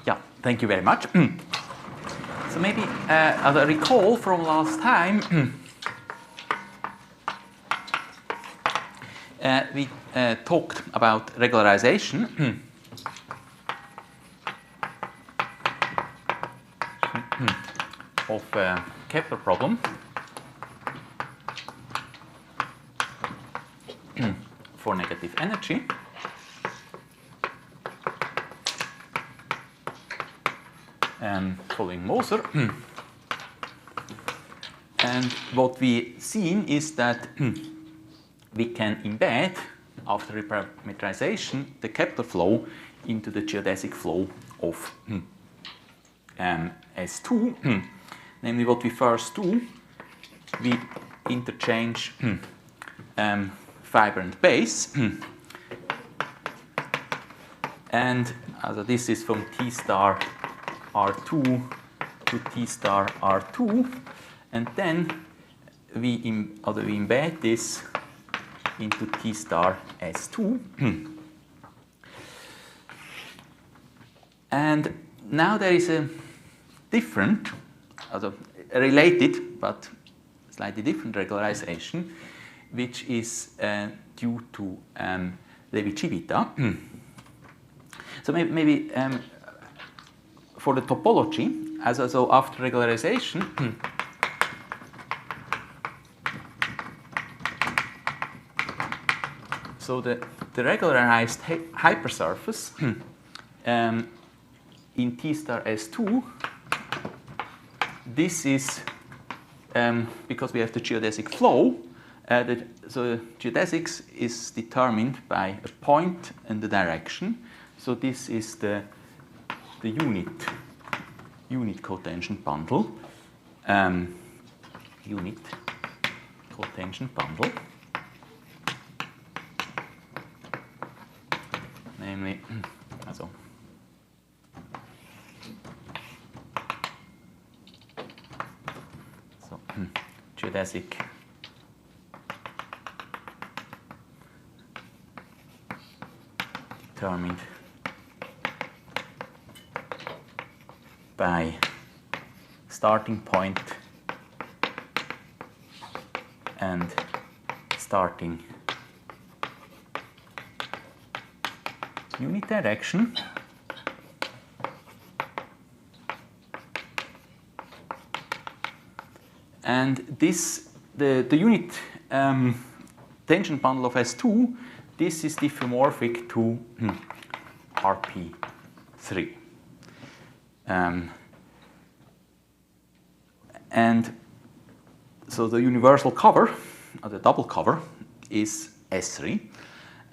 Yeah, thank you very much. So maybe as I recall from last time, we talked about regularization. Of Kepler problem for negative energy. Following Moser. And what we've seen is that we can embed, after reparametrization, the Kepler flow into the geodesic flow of S2. Namely, what we first do, we interchange fiber and base. And this is from T star R2 to T star R2. And then we embed this into T star S2. And now there is a different, a related but slightly different regularization, which is due to Levi-Civita. So maybe for the topology, so after regularization, so the regularized hypersurface in T star S2, this is because we have the geodesic flow. So geodesics is determined by a point and the direction. So this is the unit cotangent bundle. Unit cotangent bundle. Namely, also. So geodesic determined by starting point and starting unit direction. And this, the unit tangent bundle of S2, this is diffeomorphic to RP3. And so the universal cover, or the double cover, is S3.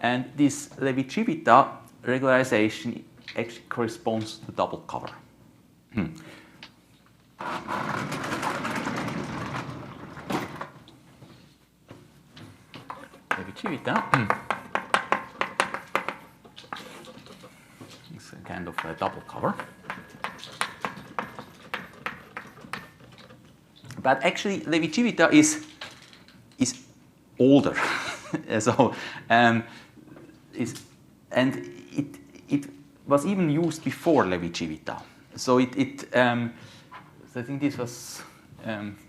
And this Levi-Civita regularization actually corresponds to the double cover. Levi-Civita is a kind of a double cover. But actually, Levi-Civita is older. So, and it was even used before Levi-Civita. So so I think this was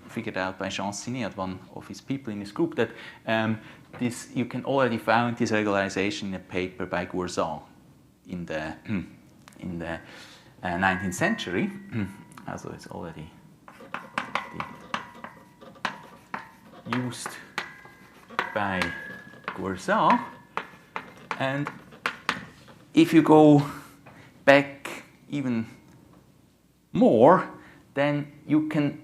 figured out by Jean Sinet, one of his people in his group, that this you can already find this regularization in a paper by Gourzat in the 19th century. So it's already used by Gourzat. And if you go back even more, then you can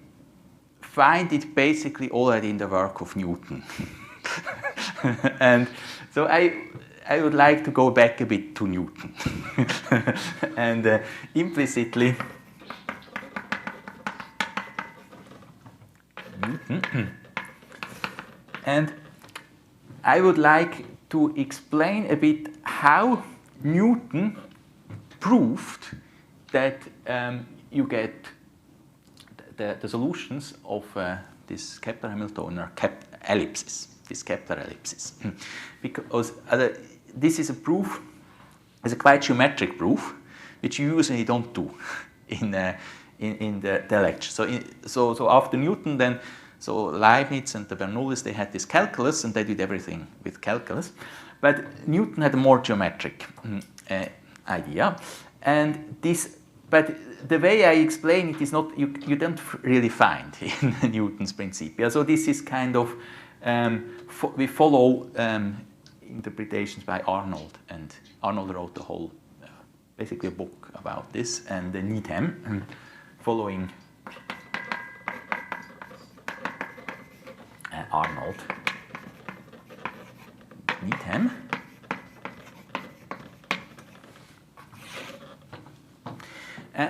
find it basically already in the work of Newton. And so I would like to go back a bit to Newton. And implicitly, Newton. And I would like to explain a bit how Newton proved that you get the solutions of this Kepler-Hamiltonian ellipses, this Kepler ellipses. Because this is a proof, it's a quite geometric proof, which you usually don't do in the lecture. So after Newton, then so Leibniz and the Bernoullis, they had this calculus, and they did everything with calculus. But Newton had a more geometric idea, and this. But the way I explain it is not you don't really find in Newton's Principia. So this is kind of we follow interpretations by Arnold, and Arnold wrote a whole basically a book about this, and Needham following Arnold. Needham.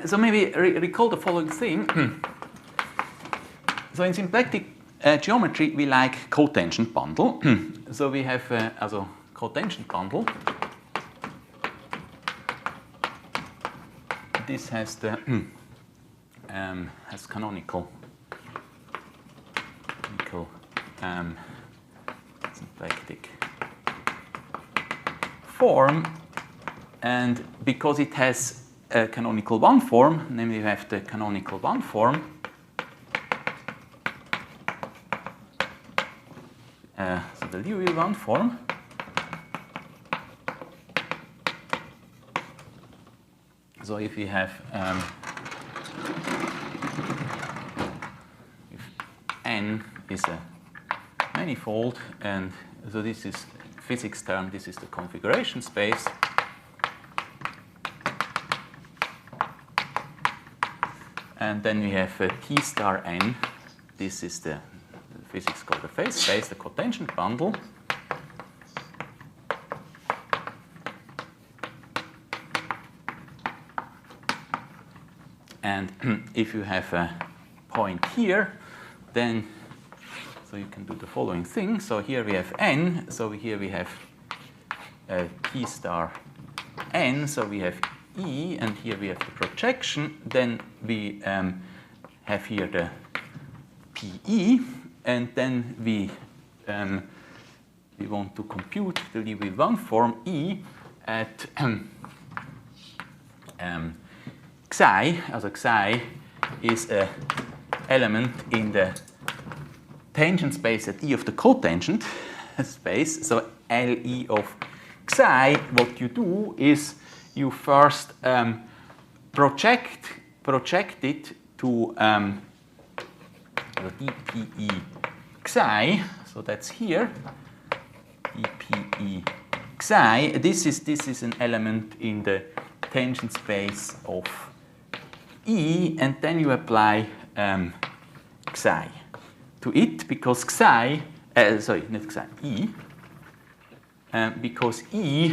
So maybe recall the following thing. So in symplectic geometry, we like cotangent bundle. So we have also cotangent bundle. This has the has canonical symplectic form, and because it has a canonical one form, namely we have the canonical one form, so the Liouville one form, so if we have if n is a manifold, and so this is physics term, this is the configuration space, and then we have T star n, this is the physics called the phase space, the cotangent bundle. And if you have a point here, then so you can do the following thing. So here we have n, so here we have T star n, so we have E, and here we have the projection. Then we have here the PE, and then we want to compute the Liouville one form E at Xi, also Xi is an element in the tangent space at E of the cotangent space. So Le of Xi, what you do is you first project it to dPe Xi, so that's here, dPe Xi. This is an element in the tangent space of E, and then you apply Xi to it, because Xi, sorry, not Xi, E, because E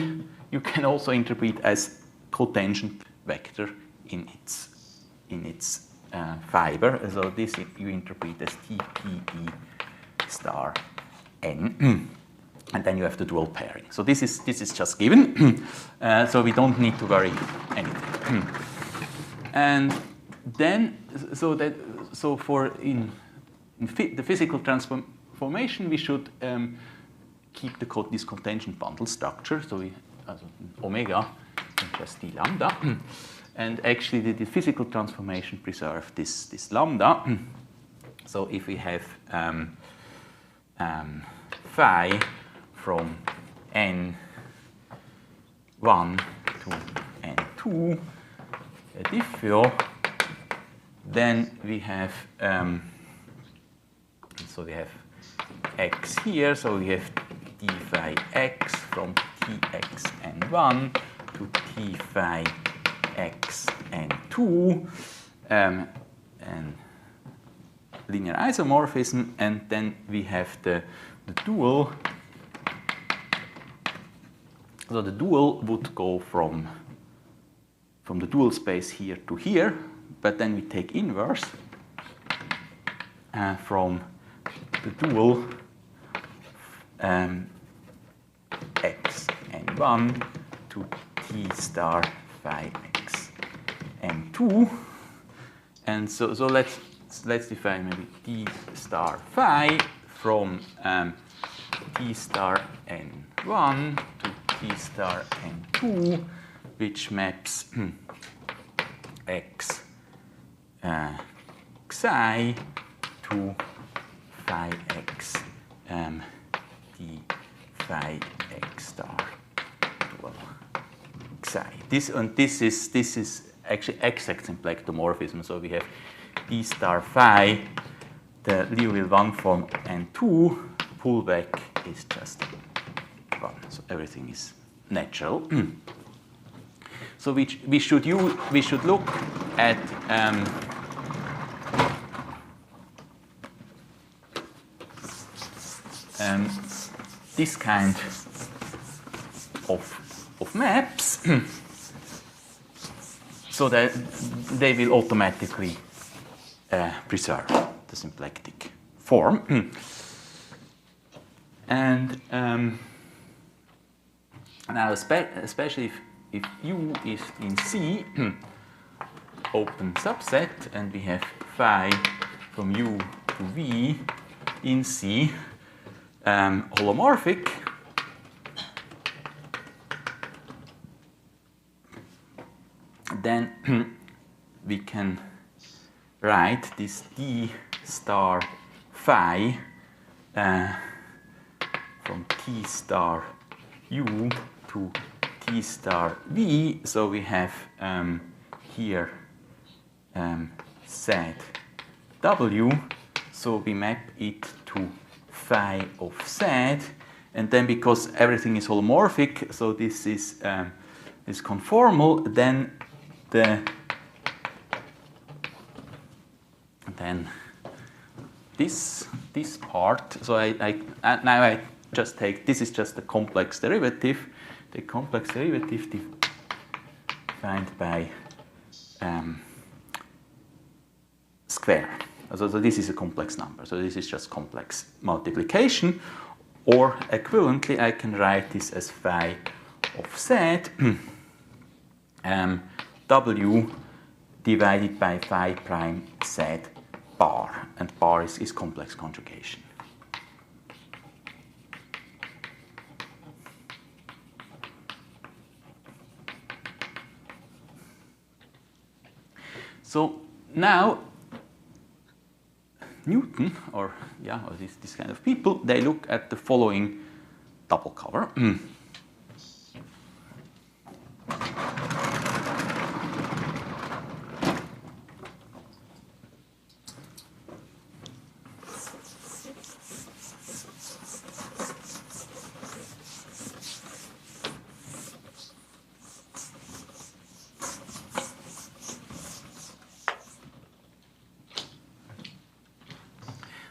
you can also interpret as cotangent vector in its fiber. So this you interpret as TPE star n, and then you have the dual pairing. So this is just given. So we don't need to vary anything. And then so for in the physical transformation, we should keep this cotangent bundle structure. So we omega just d lambda, and actually the physical transformation preserve this lambda. So if we have phi from n1 to n2 a diffeo, then we have so we have x here, so we have d phi x from tx n1 to t phi x n2, and linear isomorphism, and then we have the dual. So the dual would go from the dual space here to here, but then we take inverse from the dual x n1 to t star phi x n2, and so let's define maybe t star phi from t star n1 to t star n2, which maps x xi to phi x d phi x star well, xi. This is actually exact symplectomorphism. So we have d star phi, the Liouville 1 form, and 2 pullback is just 1. So everything is natural. So we should look at this kind of maps so that they will automatically preserve the symplectic form. And now especially if U is in C, open subset, and we have phi from U to V in C, holomorphic, then we can write this d star phi from T star U to T star V. So we have here Z W, so we map it to phi of Z, and then because everything is holomorphic, so this is conformal, then this part, so now I just take, this is just the complex derivative. The complex derivative defined by square. So this is a complex number. So this is just complex multiplication. Or equivalently, I can write this as phi of Z W divided by phi prime Z bar. And bar is complex conjugation. So now Newton, or this kind of people, they look at the following double cover.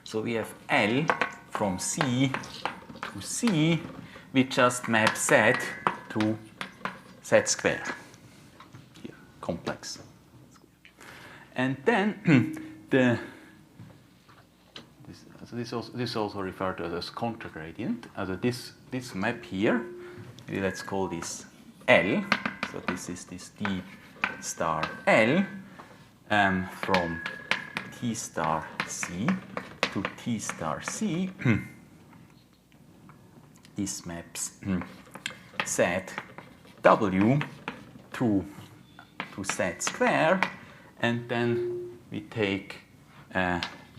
So we have L from C to C, we just map Z to Z square, here, complex square. And then this is also referred to as contragradient. This map here, let's call this L. So this is this D star L from T star C to T star C. This maps Z W to Z square, and then we take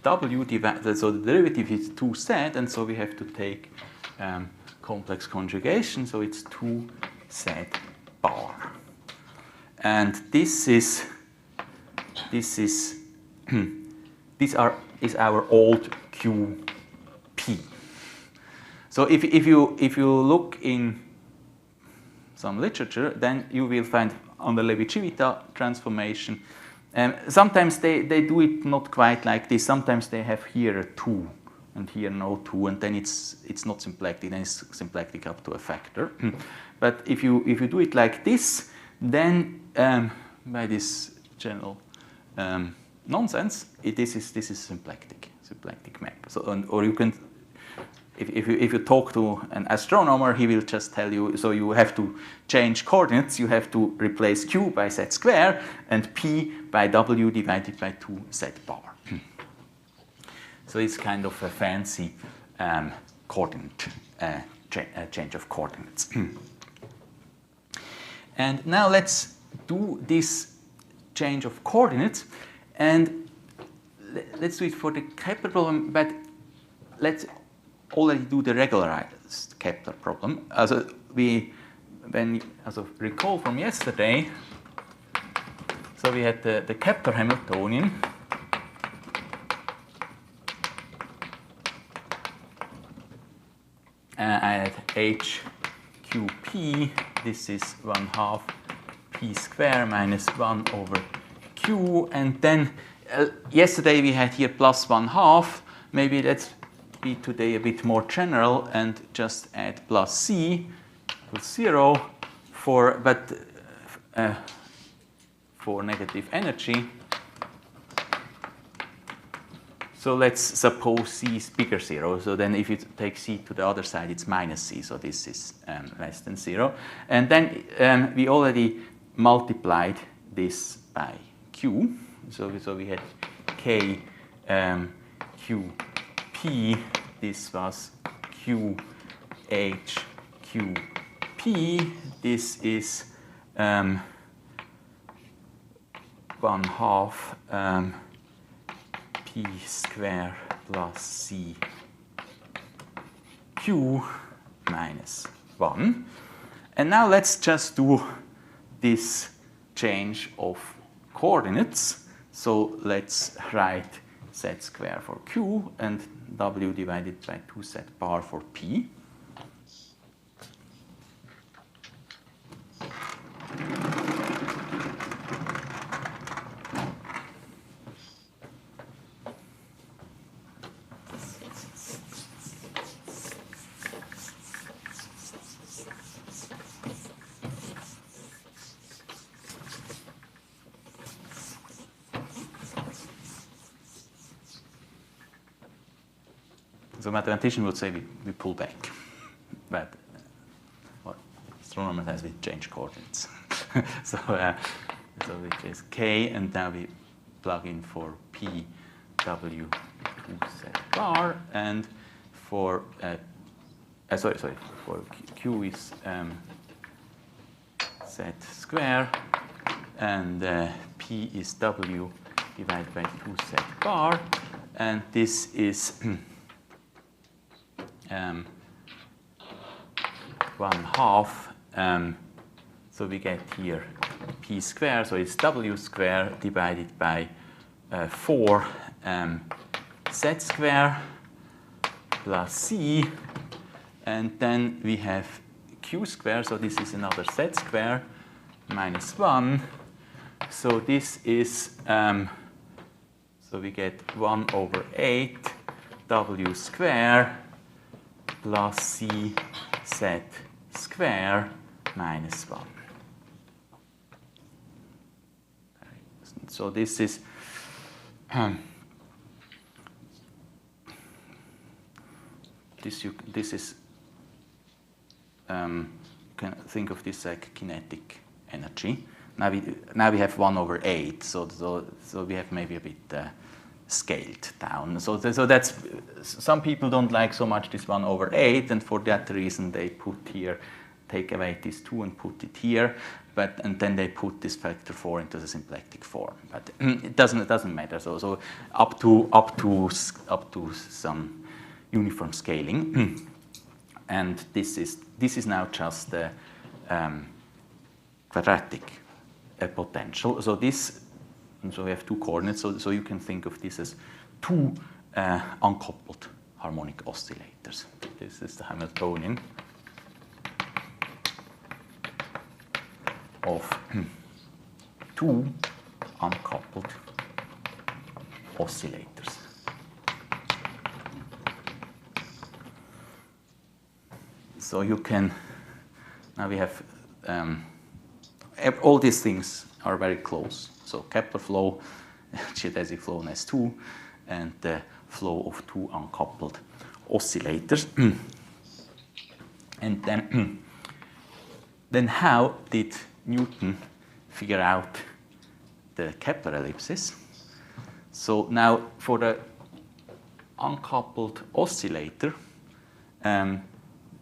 W divided, so the derivative is 2Z, and so we have to take complex conjugation, so it's 2Z bar. And this is our old QP. So if you look in some literature, then you will find on the Levi-Civita transformation, sometimes they do it not quite like this. Sometimes they have here a 2 and here no 2, and then it's not symplectic, then it's symplectic up to a factor. But if you do it like this, then by this general nonsense, this is symplectic map. So or you can, if you talk to an astronomer, he will just tell you, so you have to change coordinates, you have to replace Q by Z square and P by W divided by 2Z bar. So it's kind of a fancy coordinate change of coordinates. And now let's do this change of coordinates. And let's do it for the Kepler problem, but let's already do the regularized Kepler problem. Also, recall from yesterday, so we had the Kepler Hamiltonian. I had HQP, this is 1/2 p square minus 1 over q, and then yesterday we had here plus 1/2. Maybe let's be today a bit more general and just add plus c equals 0 for negative energy. So let's suppose c is bigger 0. So then if you take c to the other side, it's minus c. So this is less than 0. And then we already multiplied this by q. So we had k qp. This was q h qp. This is 1/2 p square plus c q minus 1. And now let's just do this change of coordinates. So let's write z square for q and w divided by 2z bar for p. So mathematician would say we pull back, but what astronomer has, we change coordinates. so which is k, and now we plug in for p w 2z bar, and for for q is z square, and p is w divided by 2z bar, and this is 1/2. So we get here p square, so it's w square divided by 4 z square plus c, and then we have q square, so this is another z square minus 1. So this is so we get 1/8 w square plus c z square minus 1. So this is this is you can think of this like kinetic energy. Now we have 1/8, so we have maybe a bit scaled down. So that's, some people don't like so much this 1/8, and for that reason they put here, take away this 2 and put it here, and then they put this factor 4 into the symplectic form. But it doesn't matter. So up to some uniform scaling, and this is now just the quadratic potential. So we have two coordinates, so you can think of this as two uncoupled harmonic oscillators. This is the Hamiltonian of two uncoupled oscillators. So you can, now we have, all these things are very close. So Kepler flow, geodesic flow S2, and the flow of two uncoupled oscillators. And then how did Newton figure out the Kepler ellipses? So now for the uncoupled oscillator,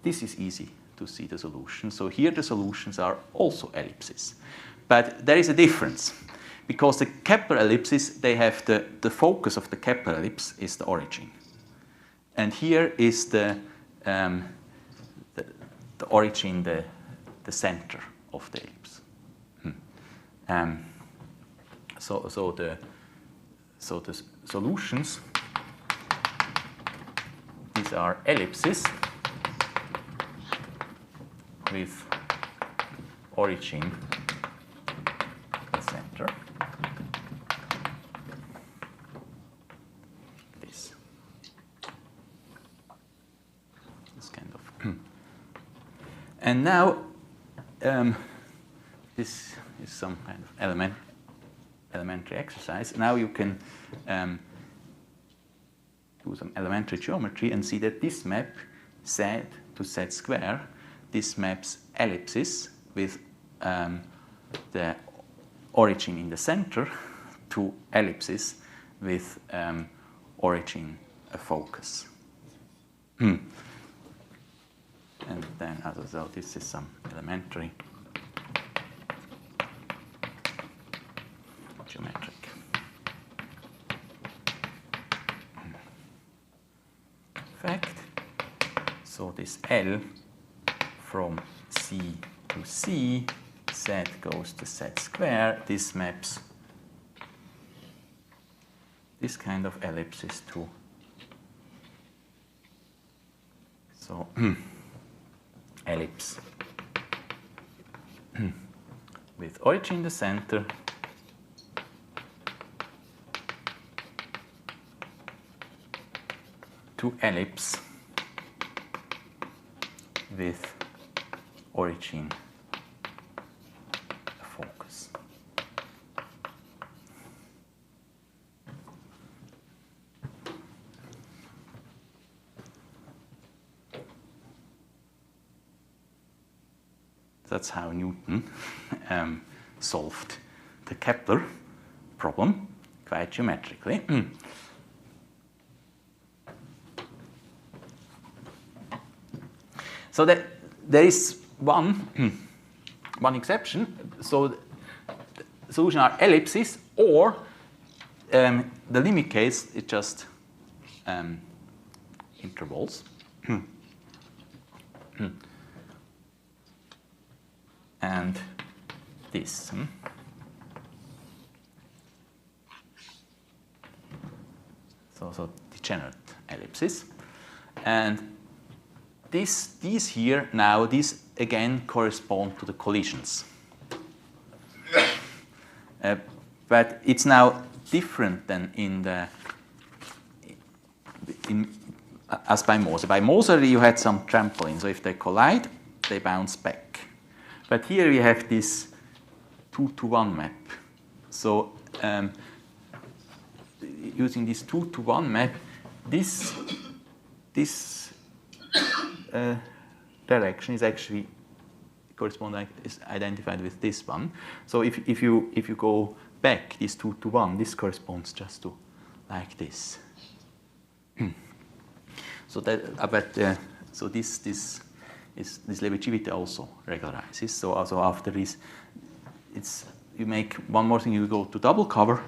this is easy to see the solution. So here the solutions are also ellipses. But there is a difference, because the Kepler ellipses, they have the focus of the Kepler ellipse is the origin. And here is the origin, the center of the ellipse. So the solutions, these are ellipses with origin the center. This kind of. And now this is some kind of elementary exercise. Now you can do some elementary geometry and see that this map Z to Z square, this maps ellipses with the origin in the center to ellipses with origin a focus. And then, so this is some elementary geometric fact. So this L from C to C, Z goes to Z square. This maps this kind of ellipses to. So ellipse with origin in the center to ellipse with origin a focus. That's how Newton solved the Kepler problem quite geometrically. So that there is one exception. So the solution are ellipses, or the limit case is just intervals. And this. So degenerate ellipses. And these here now, these again correspond to the collisions. But it's now different than as by Moser. By Moser you had some trampoline, so if they collide, they bounce back. But here we have this 2-to-1 map. So using this 2-to-1 map, this direction is actually is identified with this one. So if you go back, this 2-to-1, this corresponds just to like this. So that so this Levi-Civita also regularizes. So also after this, you make one more thing. You go to double cover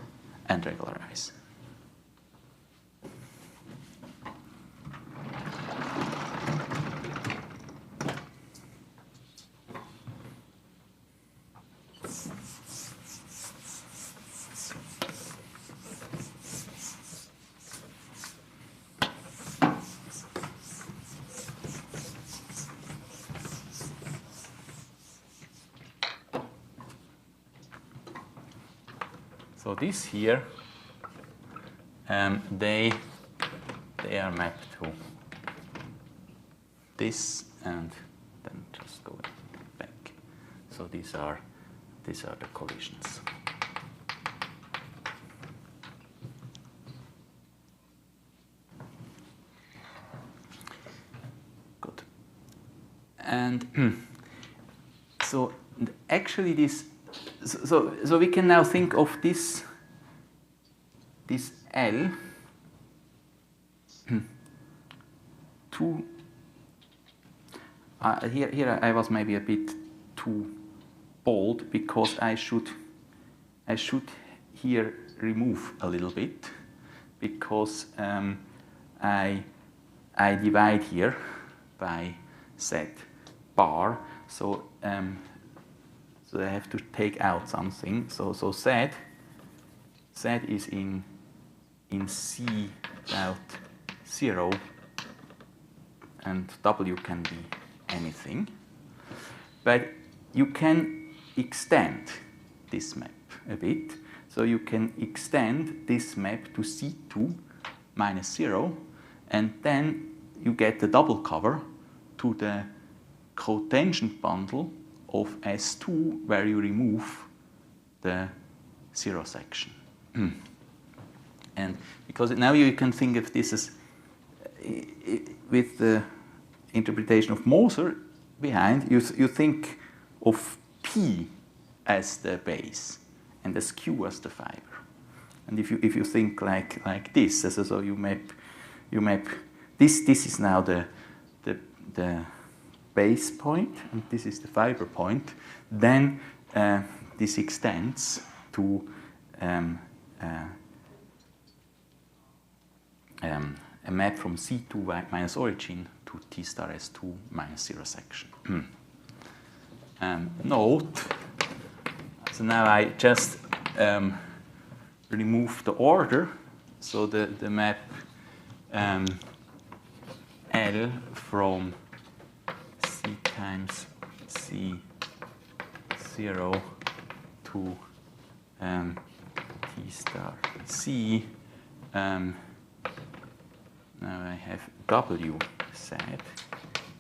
and regularize. So this here, they are mapped to this, and then just go back. So these are the collisions. Good. And so actually this. So we can now think of this L to here I was maybe a bit too bold, because I should here remove a little bit because I divide here by z bar. So so I have to take out something. So z is in C without 0, and W can be anything. But you can extend this map a bit. So you can extend this map to C2 minus 0, and then you get the double cover to the cotangent bundle of S2 where you remove the 0 section. And because now you can think of this as, with the interpretation of Moser behind, you think of P as the base and as Q as the fiber. And if you think like this, so you map this is now the base point, and this is the fiber point, then this extends to a map from C2 minus origin to T star S2 minus 0 section. Note, so now I just remove the order, so the map L from C times C0 to T star C. Now I have W set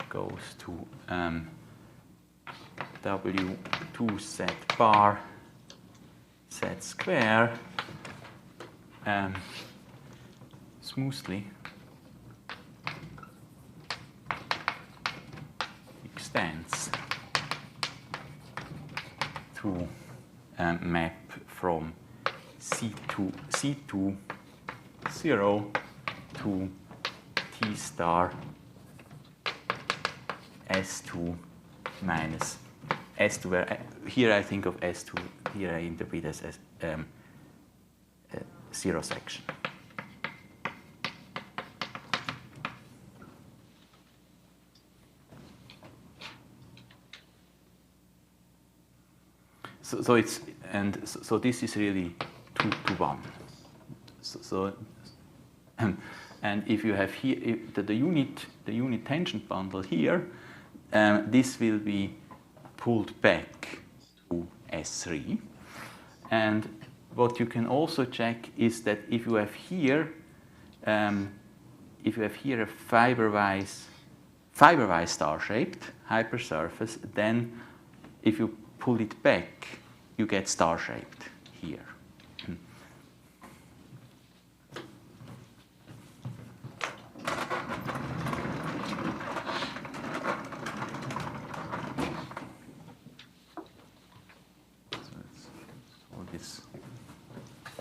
goes to W2 set bar set square smoothly extends to map from C2 0 to T star S2 minus S2, where here I think of S2, here I interpret as 0 section. So it's, and so this is really 2 to 1. So and if you have here the unit tangent bundle here, this will be pulled back to S3. And what you can also check is that if you have here a fiber-wise star-shaped hypersurface, then if you pull it back, you get star-shaped here.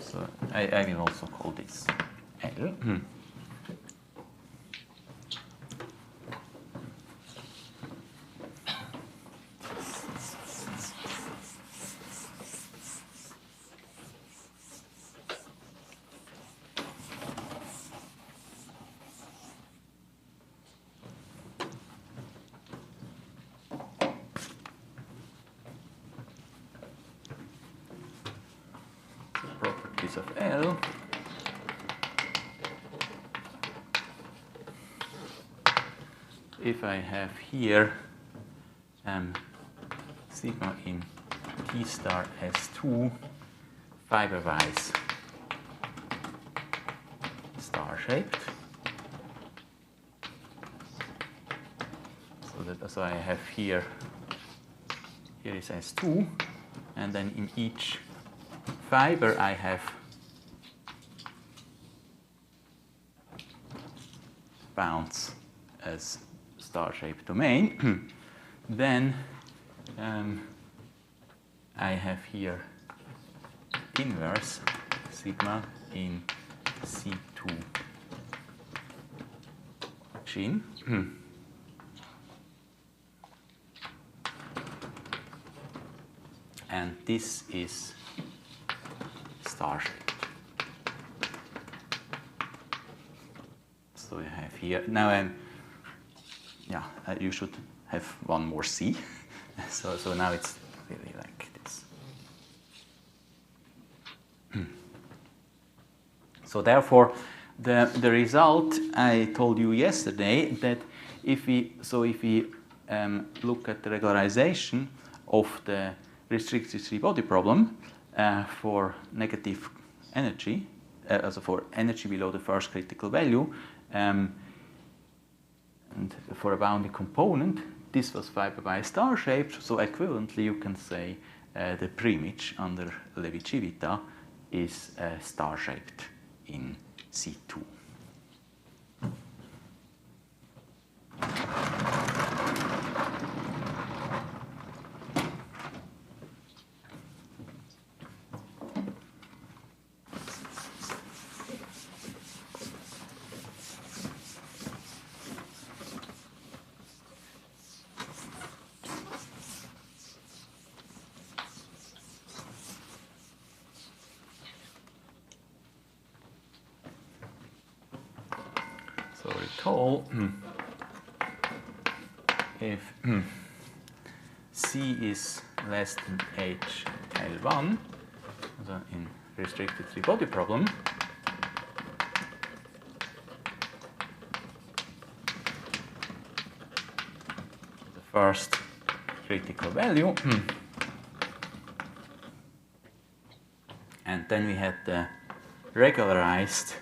So I will also call this L. Properties of L. If I have here sigma in T star S2 fiber-wise star-shaped, so I have here is S2, and then in each fiber I have bounds as star-shaped domain. Then I have here inverse sigma in C2 origin. And this is star-shaped. So you have here, now yeah, you should have one more C. So now it's really like this. So therefore, the result I told you yesterday that if we look at the regularization of the restricted three-body problem for negative energy, also for energy below the first critical value, and for a bounding component, this was fiber-wise star-shaped. So equivalently, you can say the preimage under Levi-Civita is star-shaped in C2. So recall if C is less than H L1, so in restricted three-body problem, the first critical value, and then we had the regularized.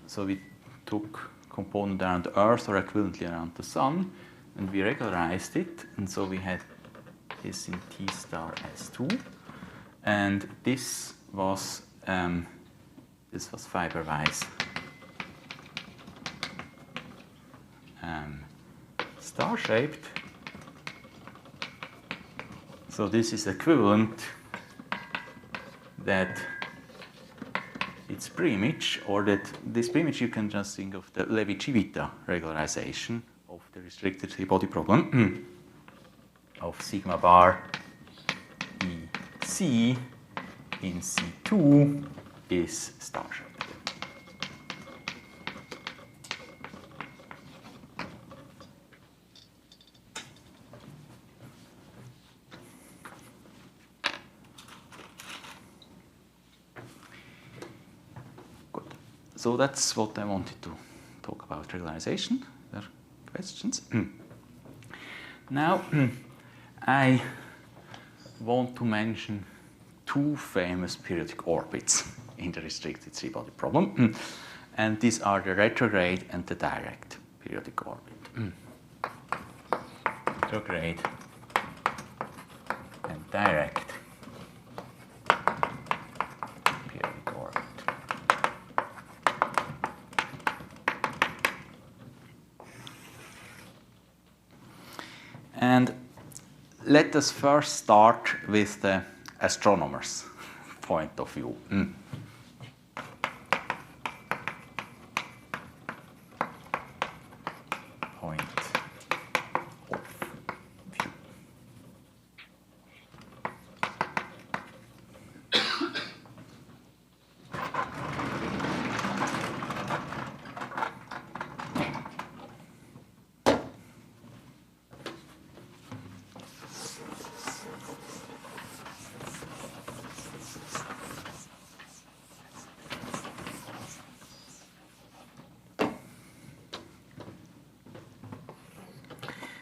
So we took component around the Earth or equivalently around the Sun, and we regularized it, and so we had this in T star S2, and this was fiber-wise star-shaped. So this is equivalent that its preimage, or that this preimage you can just think of the Levi-Civita regularization of the restricted three-body problem of sigma bar EC in C2 is star-shaped. So that's what I wanted to talk about regularization. There are questions? Now, I want to mention two famous periodic orbits in the restricted three-body problem. And these are the retrograde and the direct periodic orbit. Retrograde and direct periodic orbit. And let us first start with the astronomer's point of view. Point of view.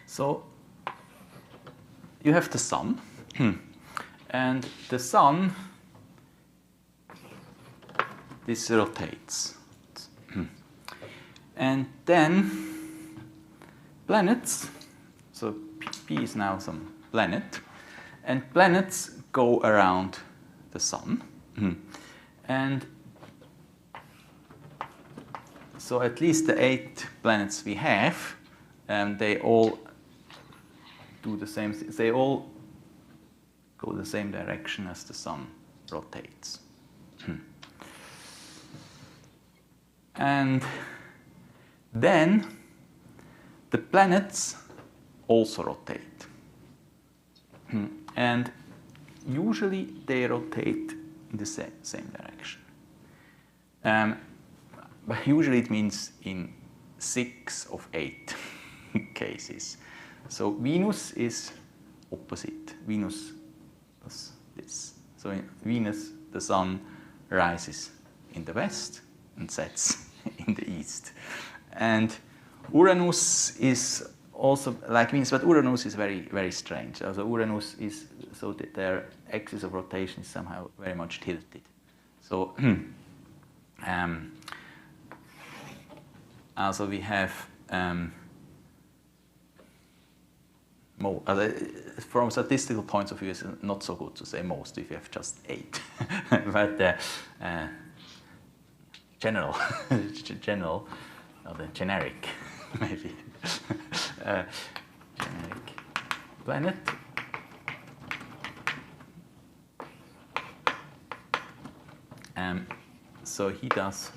So you have the Sun, and the Sun, this rotates. And then planets, so P is now some planet, and planets go around the Sun. And so at least the 8 planets we have, they all do the same thing. They all go the same direction as the Sun rotates. And then the planets also rotate. And usually they rotate in the same direction. But usually it means in 6 of 8 cases. So Venus is opposite. Venus does this. So in Venus, the sun rises in the west and sets in the east. And Uranus is also like Venus, but Uranus is very, very strange. So Uranus is, so that their axis of rotation is somehow very much tilted. So also we have from statistical points of view, it's not so good to say most if you have just 8, but general, or the generic, maybe generic planet. So he does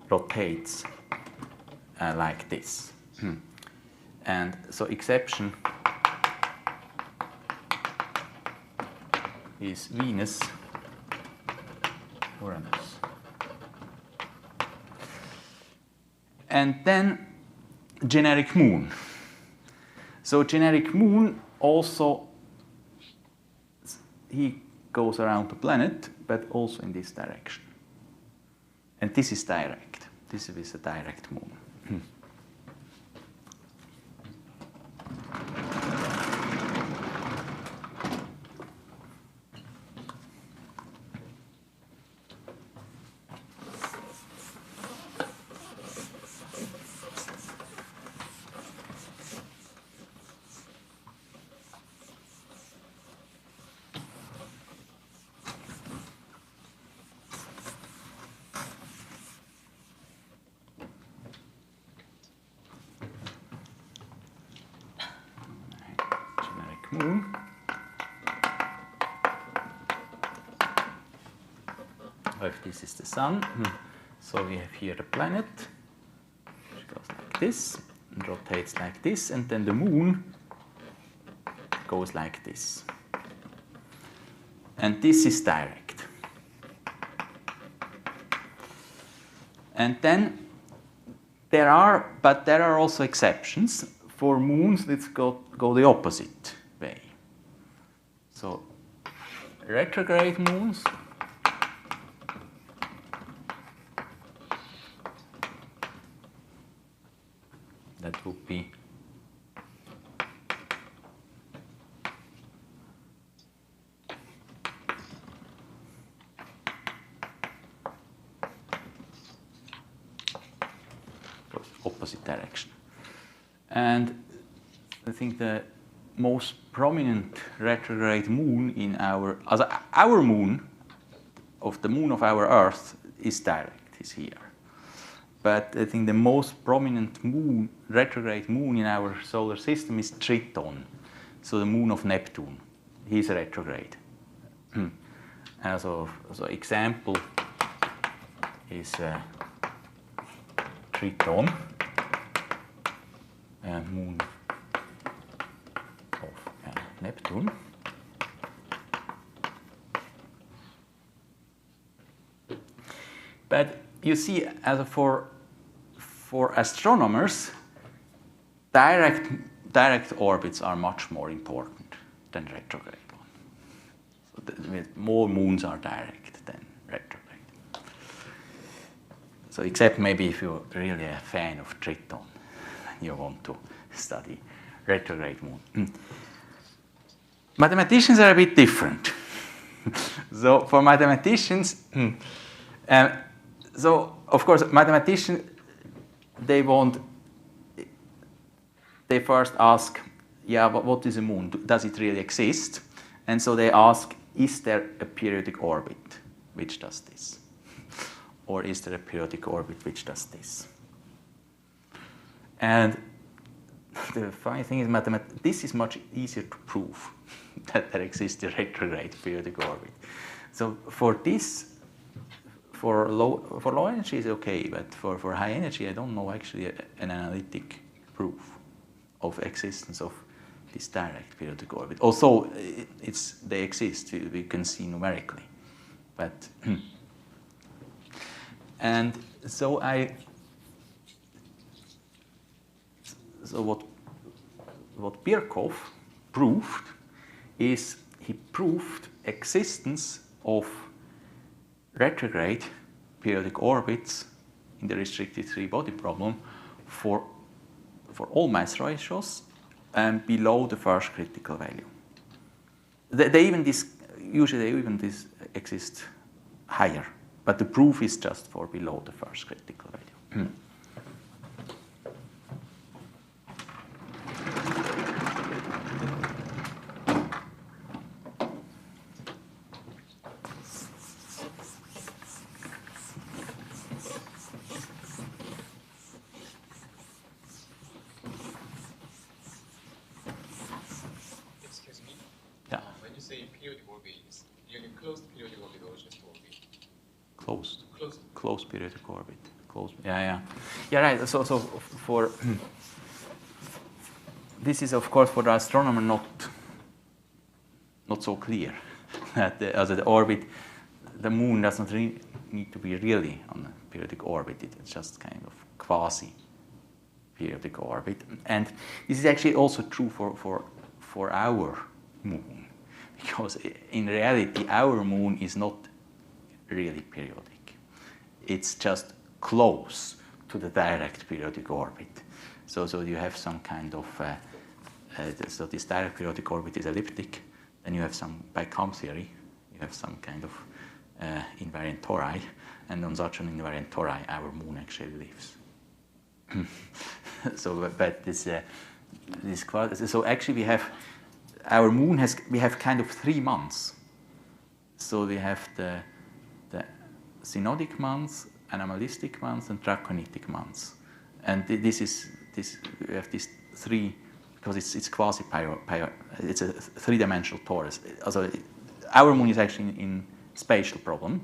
rotates like this. And so exception is Venus, Uranus. And then generic moon. So generic moon also, he goes around the planet, but also in this direction. And this is direct. This is a direct moon. Moon. If this is the sun, so we have here the planet, which goes like this, and rotates like this, and then the moon goes like this. And this is direct. And then there are also exceptions. For moons, let's go the opposite way. So retrograde moons that would be opposite direction. And I think the most prominent retrograde moon in our moon, of the moon of our Earth, is direct, is here. But I think the most prominent moon, retrograde moon in our solar system is Triton, so the moon of Neptune. He's retrograde. So example is Triton, moon of Neptune. But you see, as for astronomers, direct orbits are much more important than retrograde ones. So more moons are direct than retrograde. So except maybe if you're really a fan of Triton, you want to study retrograde moon. Mathematicians are a bit different. So for mathematicians, so of course mathematicians, they first ask, yeah, what is a moon? Does it really exist? And so they ask, is there a periodic orbit which does this? Or is there a periodic orbit which does this? And the funny thing is, this is much easier to prove that there exists a retrograde periodic orbit. So for this, for low energy is okay, but for high energy, I don't know actually an analytic proof of existence of this direct periodic orbit. Also, they exist, we can see numerically. But and so what Birkhoff proved is he proved existence of retrograde periodic orbits in the restricted three-body problem for all mass ratios below the first critical value. Usually they even exist higher, but the proof is just for below the first critical value. Closed periodic orbit. Yeah, right. So for this is of course for the astronomer not so clear that the orbit, the moon does not need to be really on a periodic orbit. It's just kind of quasi periodic orbit, and this is actually also true for our moon, because in reality our moon is not really periodic. It's just close to the direct periodic orbit. So you have some kind of, so this direct periodic orbit is elliptic. Then you have some, by Kamm theory, you have some kind of invariant tori. And on such an invariant tori, our moon actually lives. So actually we have, our moon we have kind of 3 months. So we have the synodic months, anomalistic months, and draconitic months. And we have these 3, because it's quasi it's a 3-dimensional torus. Also, our moon is actually in spatial problem.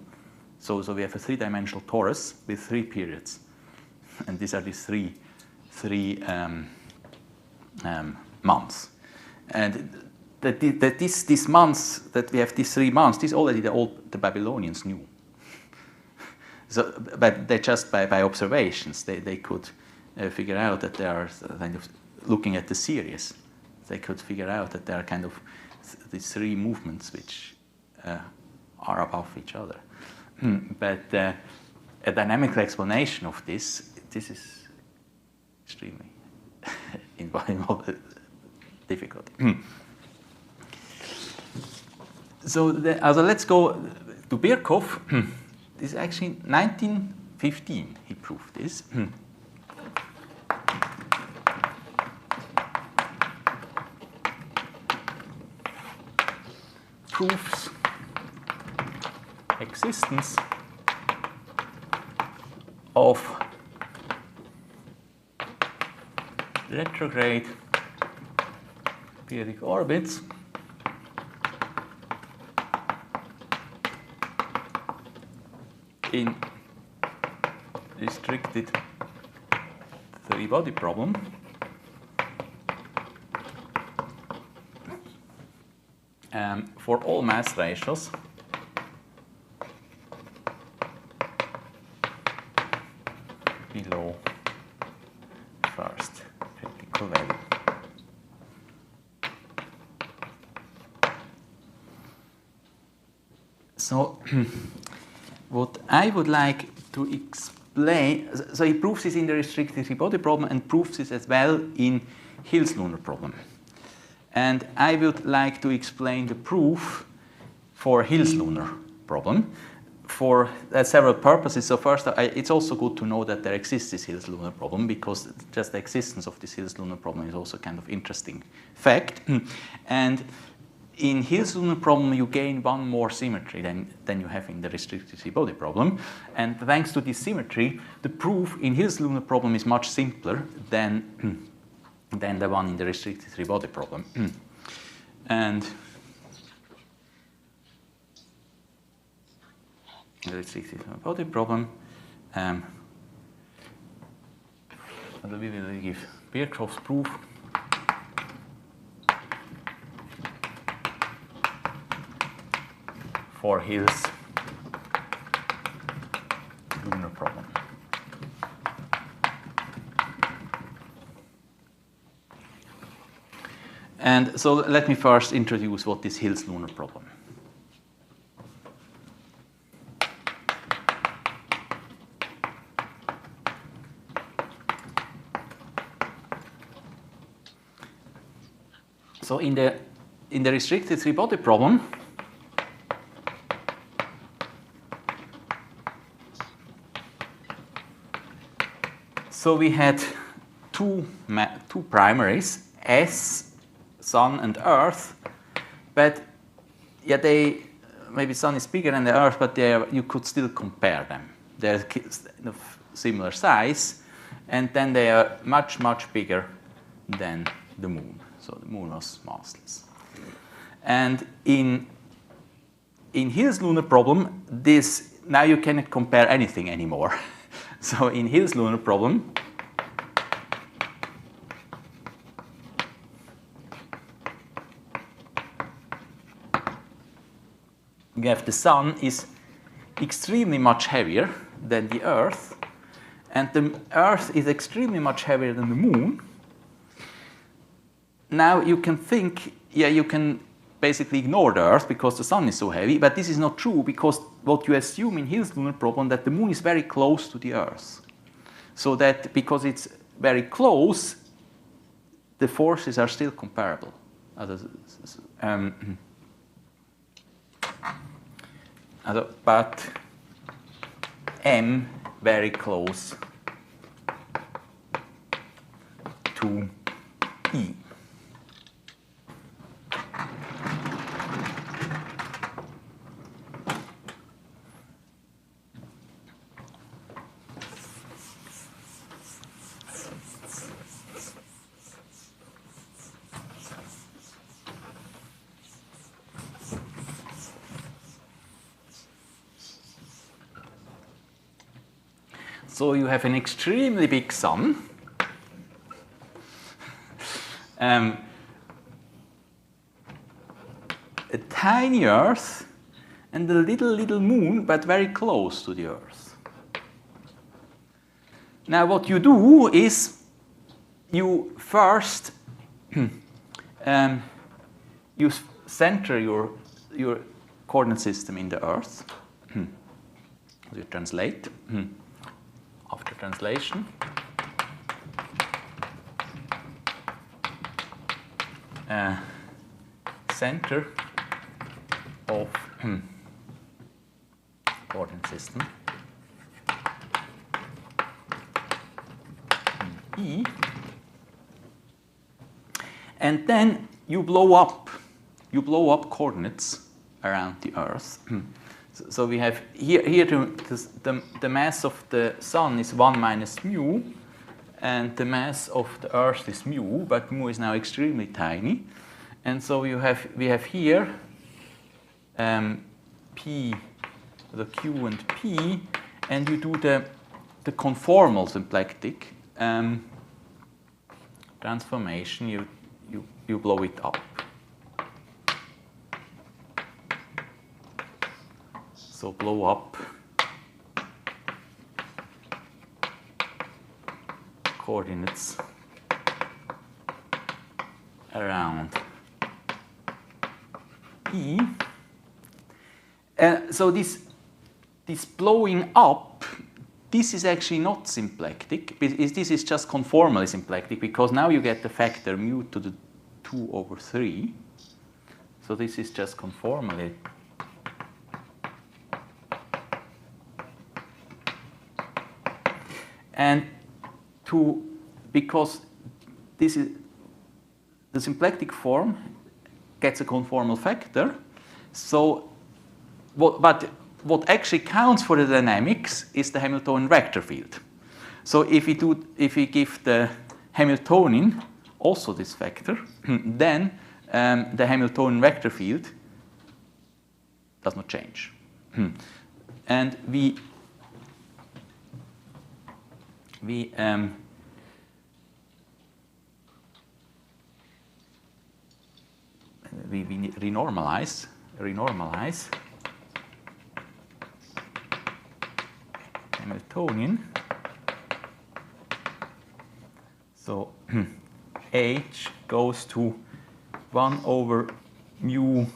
So we have a 3-dimensional torus with 3 periods. And these are these three months. And these months, that we have these 3 months, this already the Babylonians knew. So, but they just by observations, they could figure out that they are kind of looking at the series. They could figure out that there are kind of these 3 movements which are above each other. But a dynamical explanation of this is extremely difficult. So let's go to Birkhoff. This is actually 1915 he proved this. Proves existence of retrograde periodic orbits in restricted 3-body problem for all mass ratios below first critical value. So what I would like to explain, so he proves this in the restricted 3-body problem and proves this as well in Hill's lunar problem. And I would like to explain the proof for Hill's lunar problem for several purposes. So first, it's also good to know that there exists this Hill's lunar problem, because just the existence of this Hill's lunar problem is also kind of interesting fact. And in Hill's lunar problem, you gain one more symmetry than you have in the restricted 3-body problem. And thanks to this symmetry, the proof in Hill's lunar problem is much simpler than the one in the restricted 3-body problem. And in the restricted 3-body problem, we will give Birkhoff's proof for Hill's lunar problem. And so let me first introduce what is Hill's lunar problem. So in the restricted three-body problem, so we had two primaries, S, Sun, and Earth, but yeah, maybe Sun is bigger than the Earth, but you could still compare them. They're of similar size, and then they are much, much bigger than the Moon. So the Moon was massless. And in Hill's lunar problem, now you cannot compare anything anymore. So in Hill's lunar problem, you have the Sun is extremely much heavier than the Earth, and the Earth is extremely much heavier than the Moon. Now you can think, yeah, you can basically ignore the Earth because the Sun is so heavy, but this is not true because what you assume in Hill's lunar problem that the Moon is very close to the Earth. So that because it's very close, the forces are still comparable. But M very close to E. So you have an extremely big Sun, a tiny Earth, and a little Moon, but very close to the Earth. Now what you do is you first you center your coordinate system in the Earth. You translate. After translation, center of coordinate system E, and then you blow up coordinates around the Earth. So we have here the mass of the Sun is 1 minus mu, and the mass of the Earth is mu, but mu is now extremely tiny, and so we have here P, the Q and P, and you do the conformal symplectic transformation. You blow it up. So blow up coordinates around E. So this blowing up, this is actually not symplectic. This is just conformally symplectic because now you get the factor mu to the 2/3. So this is just conformally. And because this is the symplectic form gets a conformal factor, so but what actually counts for the dynamics is the Hamiltonian vector field. So if we give the Hamiltonian also this factor, then the Hamiltonian vector field does not change, and we renormalize Hamiltonian. So h goes to 1 over mu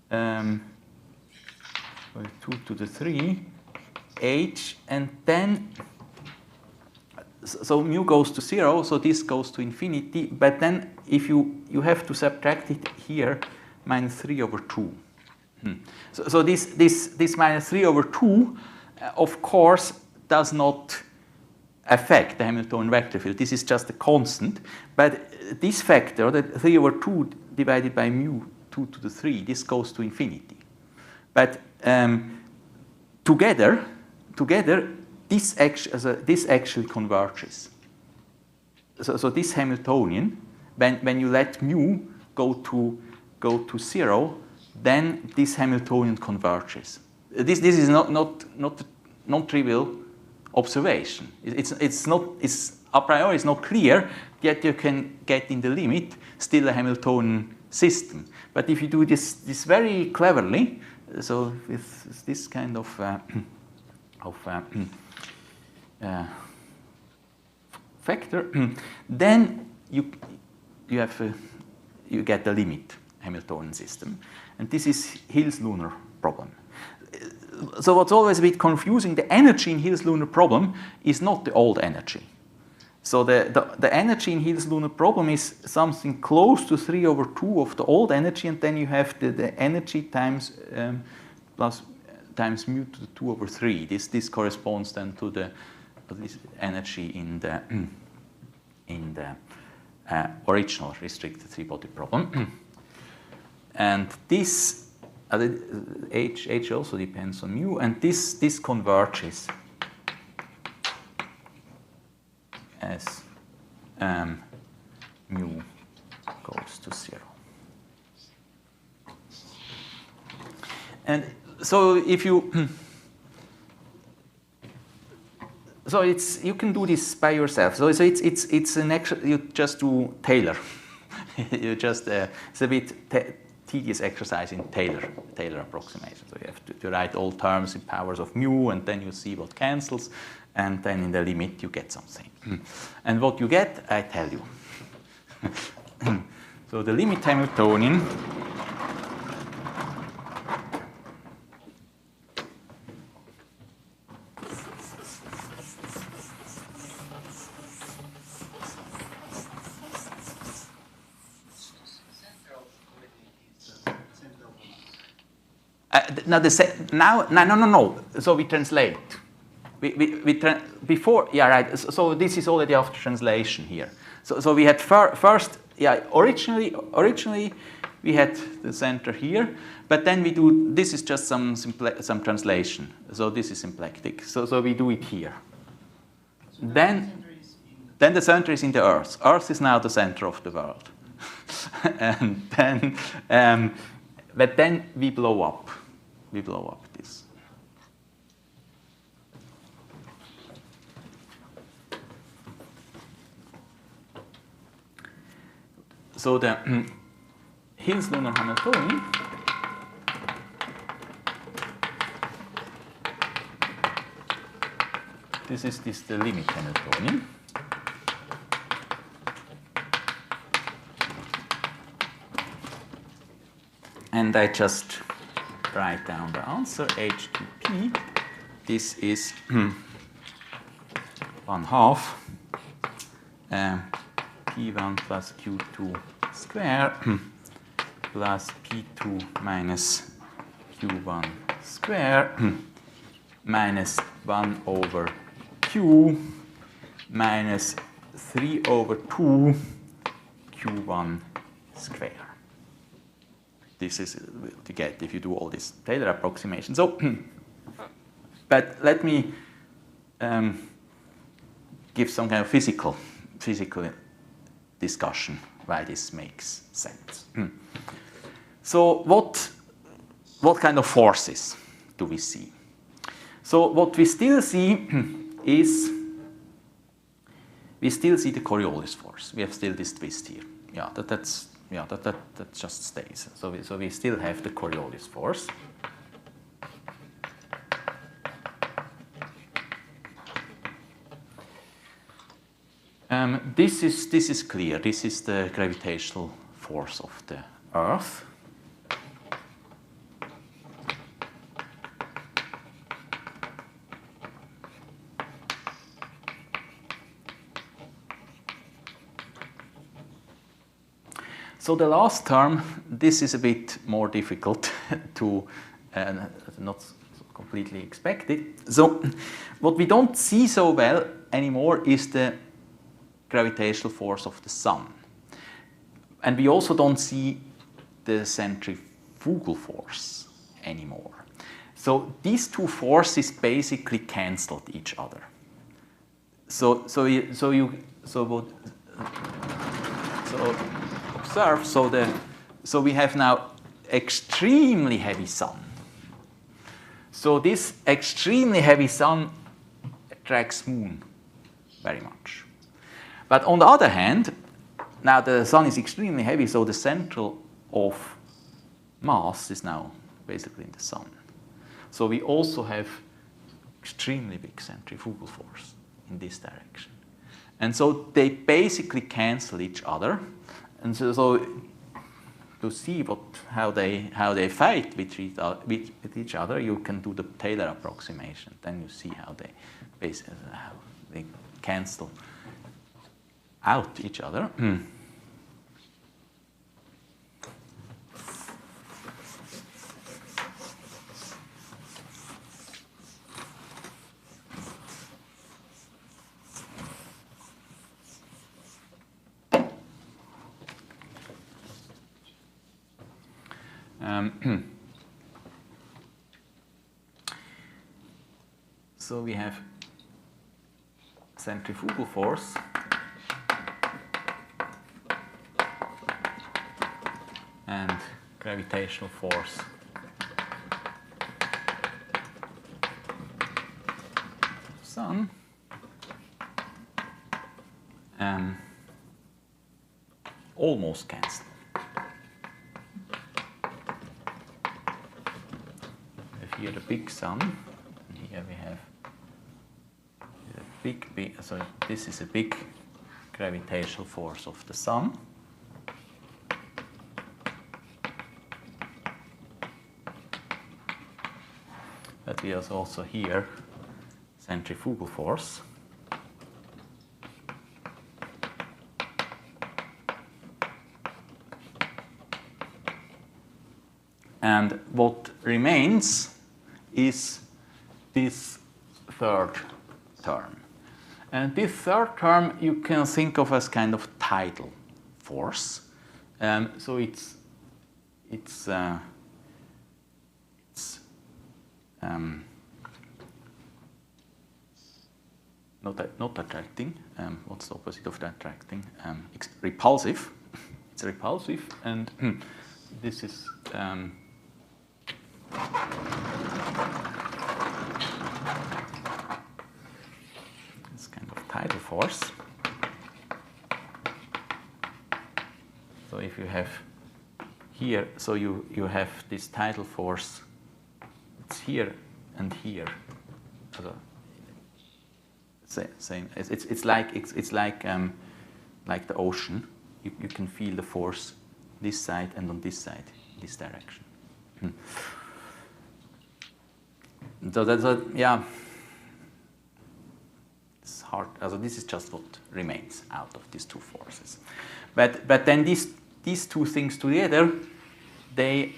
2 to the 3 h, and then so mu goes to 0, so this goes to infinity, but then if you have to subtract it here, minus 3 over 2. So this minus 3 over 2, of course, does not affect the Hamiltonian vector field. This is just a constant, but this factor, the 3 over 2 divided by mu 2 to the 3, this goes to infinity. But together, this actually converges. So this Hamiltonian, when you let mu go to 0, then this Hamiltonian converges. This is not non-trivial observation. It's a priori it's not clear, yet you can get in the limit still a Hamiltonian system. But if you do this very cleverly, so with this kind of factor, then you get the limit Hamiltonian system, and this is Hill's lunar problem. So what's always a bit confusing, the energy in Hill's lunar problem is not the old energy. So the energy in Hill's lunar problem is something close to 3 over 2 of the old energy, and then you have the energy times times mu to the 2 over 3. This corresponds then to this energy in the original restricted three-body problem. And this h also depends on mu, and this converges as mu goes to 0. And so if you you can do this by yourself. So it's an actual, you just do Taylor. You just it's a bit tedious exercise in Taylor approximation. So you have to write all terms in powers of mu, and then you see what cancels, and then in the limit you get something. And what you get, I tell you. So the limit Hamiltonian no. So we translate. Before, yeah, right. So this is already after translation here. So we had first, yeah. Originally we had the center here, but then we do. This is just some translation. So this is symplectic. So we do it here. So then the center is in the Earth. Earth is now the center of the world, and then. But then we blow up. We blow up this. So the Hill's lunar Hamiltonian this is the limit Hamiltonian. And I just write down the answer, H2P. This is 1/2 P1 plus Q2 square plus P2 minus Q1 square minus 1 over Q minus 3 over 2 Q1 square. This is to get if you do all this Taylor approximation. So, but let me give some kind of physical discussion why this makes sense. So, what kind of forces do we see? So, what we still see is we still see the Coriolis force. We have still this twist here. Yeah, that just stays. So we still have the Coriolis force. This is clear. This is the gravitational force of the Earth. So the last term, this is a bit more difficult to not completely expected. So what we don't see so well anymore is the gravitational force of the Sun. And we also don't see the centrifugal force anymore. So these two forces basically cancelled each other. So observe, so we have now extremely heavy Sun. So this extremely heavy Sun attracts Moon very much. But on the other hand, now the Sun is extremely heavy, so the central of mass is now basically in the Sun. So we also have extremely big centrifugal force in this direction. And so they basically cancel each other. And so to see how they fight with each other, you can do the Taylor approximation. Then you see how they cancel out each other. So we have centrifugal force and gravitational force Sun. Almost cancel. Here the big Sun, and here we have the big, so this is a big gravitational force of the Sun. But we have also here centrifugal force. And what remains is this third term. And this third term you can think of as kind of tidal force. So it's not attracting. What's the opposite of attracting? Repulsive. It's repulsive, and this is this kind of tidal force. So if you have here, so you have this tidal force. It's here and here. So same. It's like the ocean. You can feel the force this side and on this side, this direction. So that's it's hard. Also, this is just what remains out of these two forces. But then these two things together, they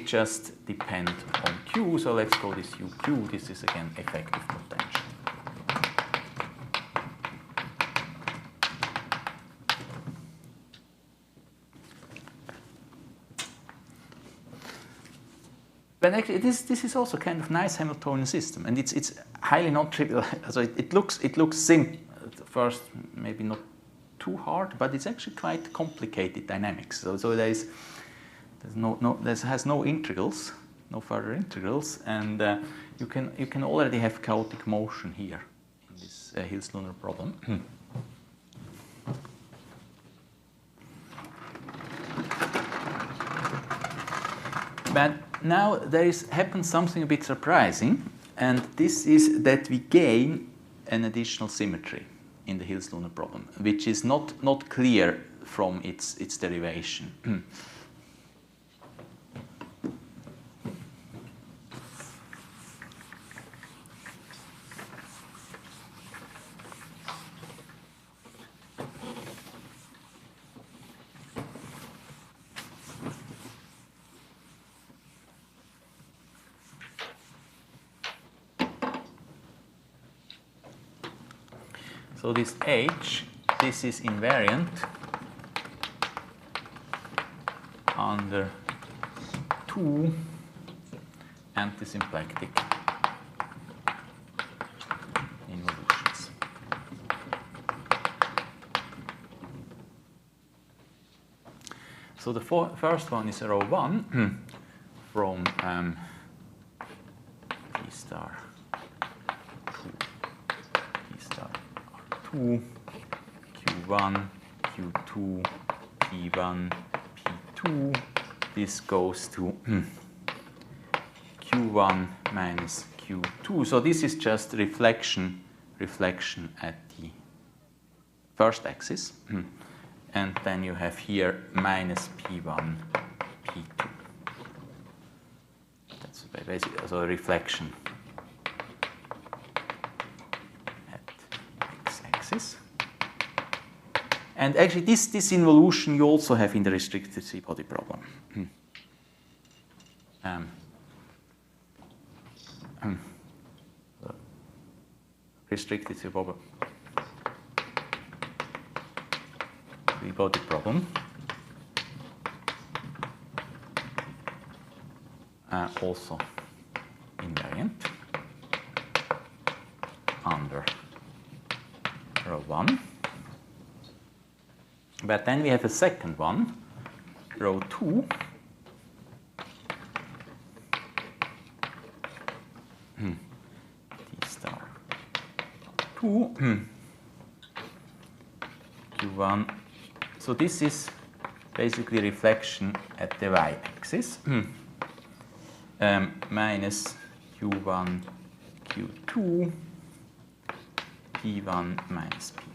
just depend on Q. So let's call this UQ. This is again effective potential. But actually, this is also kind of nice Hamiltonian system, and it's highly non-trivial. So it looks simple at first, maybe not too hard, but it's actually quite complicated dynamics. So there has no integrals, no further integrals, and you can already have chaotic motion here in this Hills lunar problem. But now there happens something a bit surprising, and this is that we gain an additional symmetry in the Hills-Lunar problem, which is not clear from its derivation. So this H, this is invariant under 2 antisymplectic involutions. So the first one is row 1 from P star 2, Q1, Q2, P1, P2. This goes to Q1 minus Q2. So this is just reflection at the first axis. And then you have here minus P1, P2. That's basically also a reflection And actually, this involution you also have in the restricted three-body problem. Restricted three-body problem. Also invariant under row 1. But then we have a second one, row 2. T star 2. Q1. So this is basically reflection at the y-axis. Minus Q1, Q2, P1 minus P2.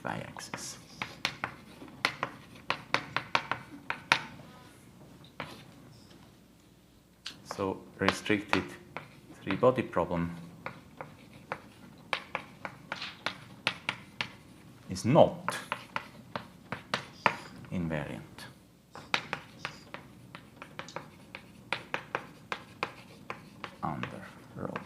Y-axis. So restricted three-body problem is not invariant. Under row 2.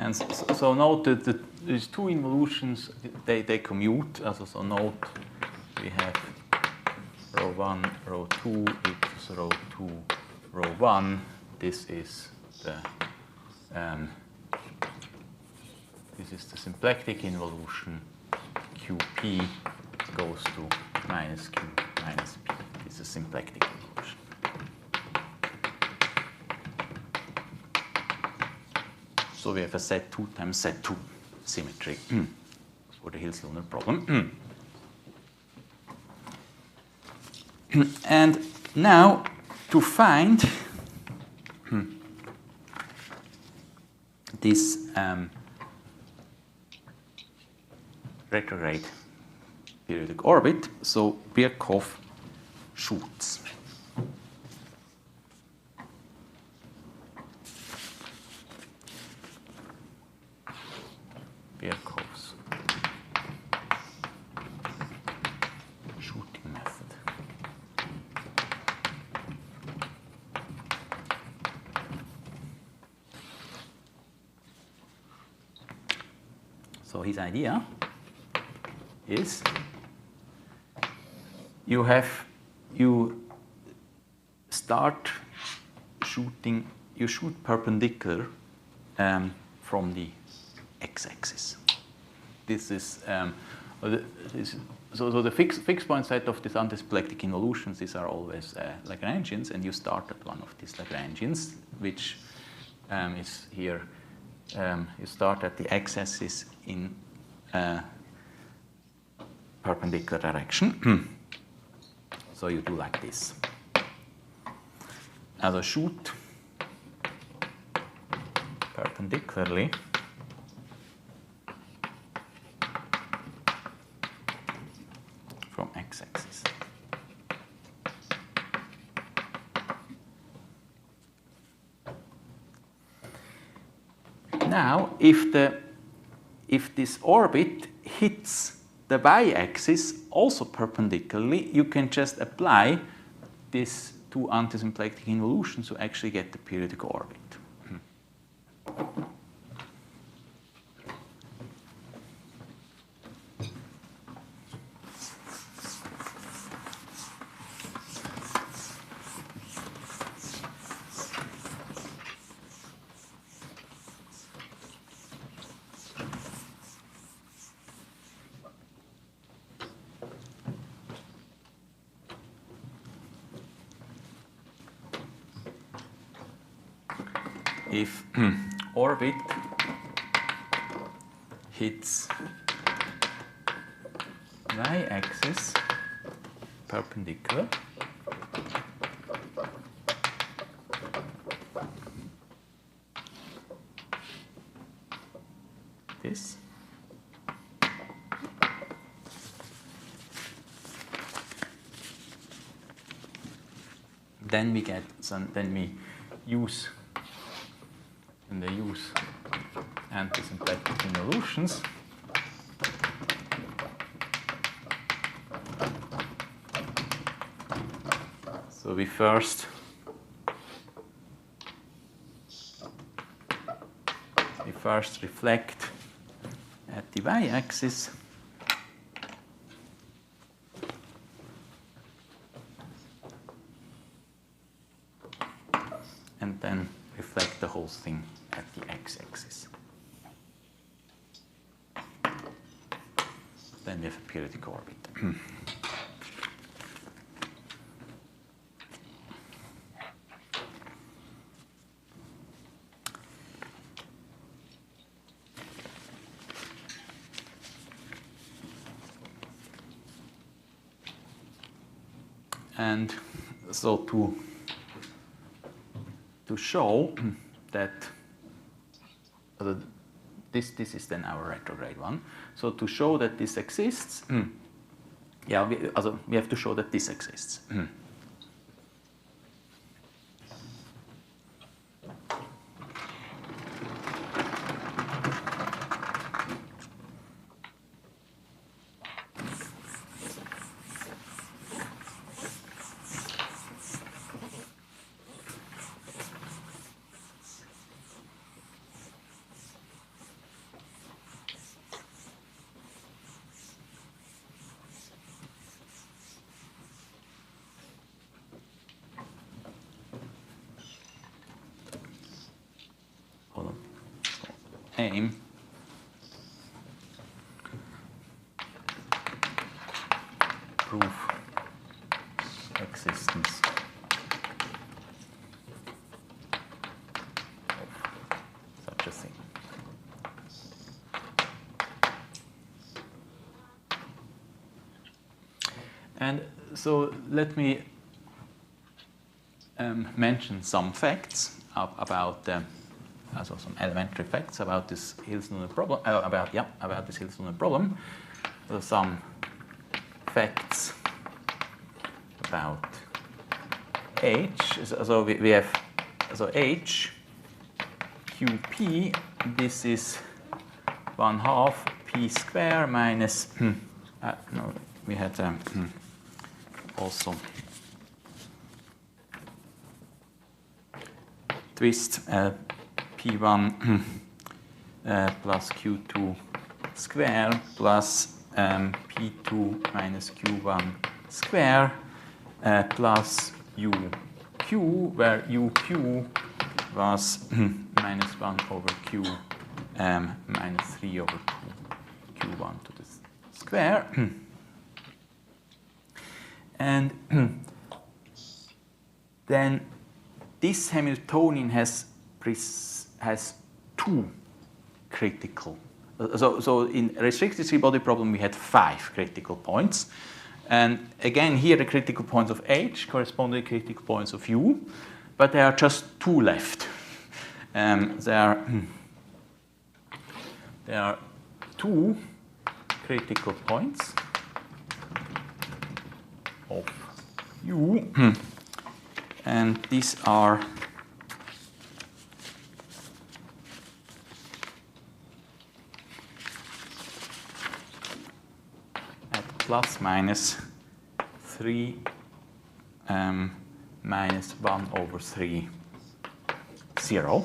And so note that these two involutions, they commute. So note we have row 1, row 2 equals row 2, row 1. This is the symplectic involution. QP goes to minus Q minus P. This is symplectic involution. So we have a Z2 times Z2 symmetry for the Hills-Lunar problem. And now to find this retrograde periodic orbit, so Birkhoff shoots. Birkhoff's shooting method. So his idea is you start shooting, you shoot perpendicular from the x-axis. This is, so the fixed point set of these antisymplectic involutions, these are always Lagrangians, and you start at one of these Lagrangians, which is here. You start at the x-axis in perpendicular direction. So you do like this. Also shoot perpendicularly from x-axis. Now, if this orbit hits the y-axis also perpendicularly, you can just apply these two antisymplectic involutions to actually get the periodic orbit. If orbit hits y-axis perpendicular, this, then we get some, then we use and they use antisymplectic involutions. So we first reflect at the y-axis, and then reflect the whole thing at the x-axis. Then we have a periodic orbit. And so to show that this is then our retrograde one. So to show that this exists, yeah, we have to show that this exists. Aim prove existence of such a thing. And so let me mention some facts about also some elementary facts about this Hilsner problem. About this Hilsner problem. So some facts about H. So we have H QP. This is 1/2 p square minus. No, we had also twist. P1 plus Q2 square plus P2 minus Q1 square plus UQ UQ, where UQ was minus 1 over Q minus 3 over 2 Q1 to the square. And then this Hamiltonian has two critical. So in restricted three-body problem we had 5 critical points. And again here the critical points of H correspond to the critical points of U, but there are just 2 left. There are 2 critical points of U, and these are at plus minus 3 minus 1 over 3, 0.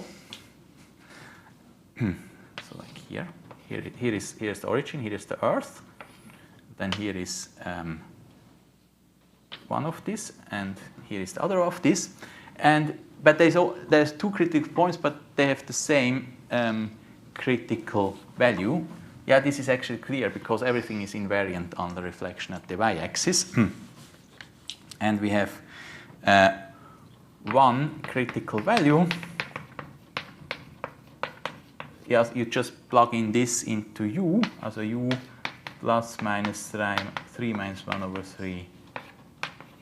So like here is the origin, here is the Earth, then here is one of this, and here is the other of this. But there's 2 critical points, but they have the same critical value. Yeah, this is actually clear because everything is invariant on the reflection at the y-axis. And we have 1 critical value. Yes, you just plug in this into U, also U plus minus 3 minus 1 over 3,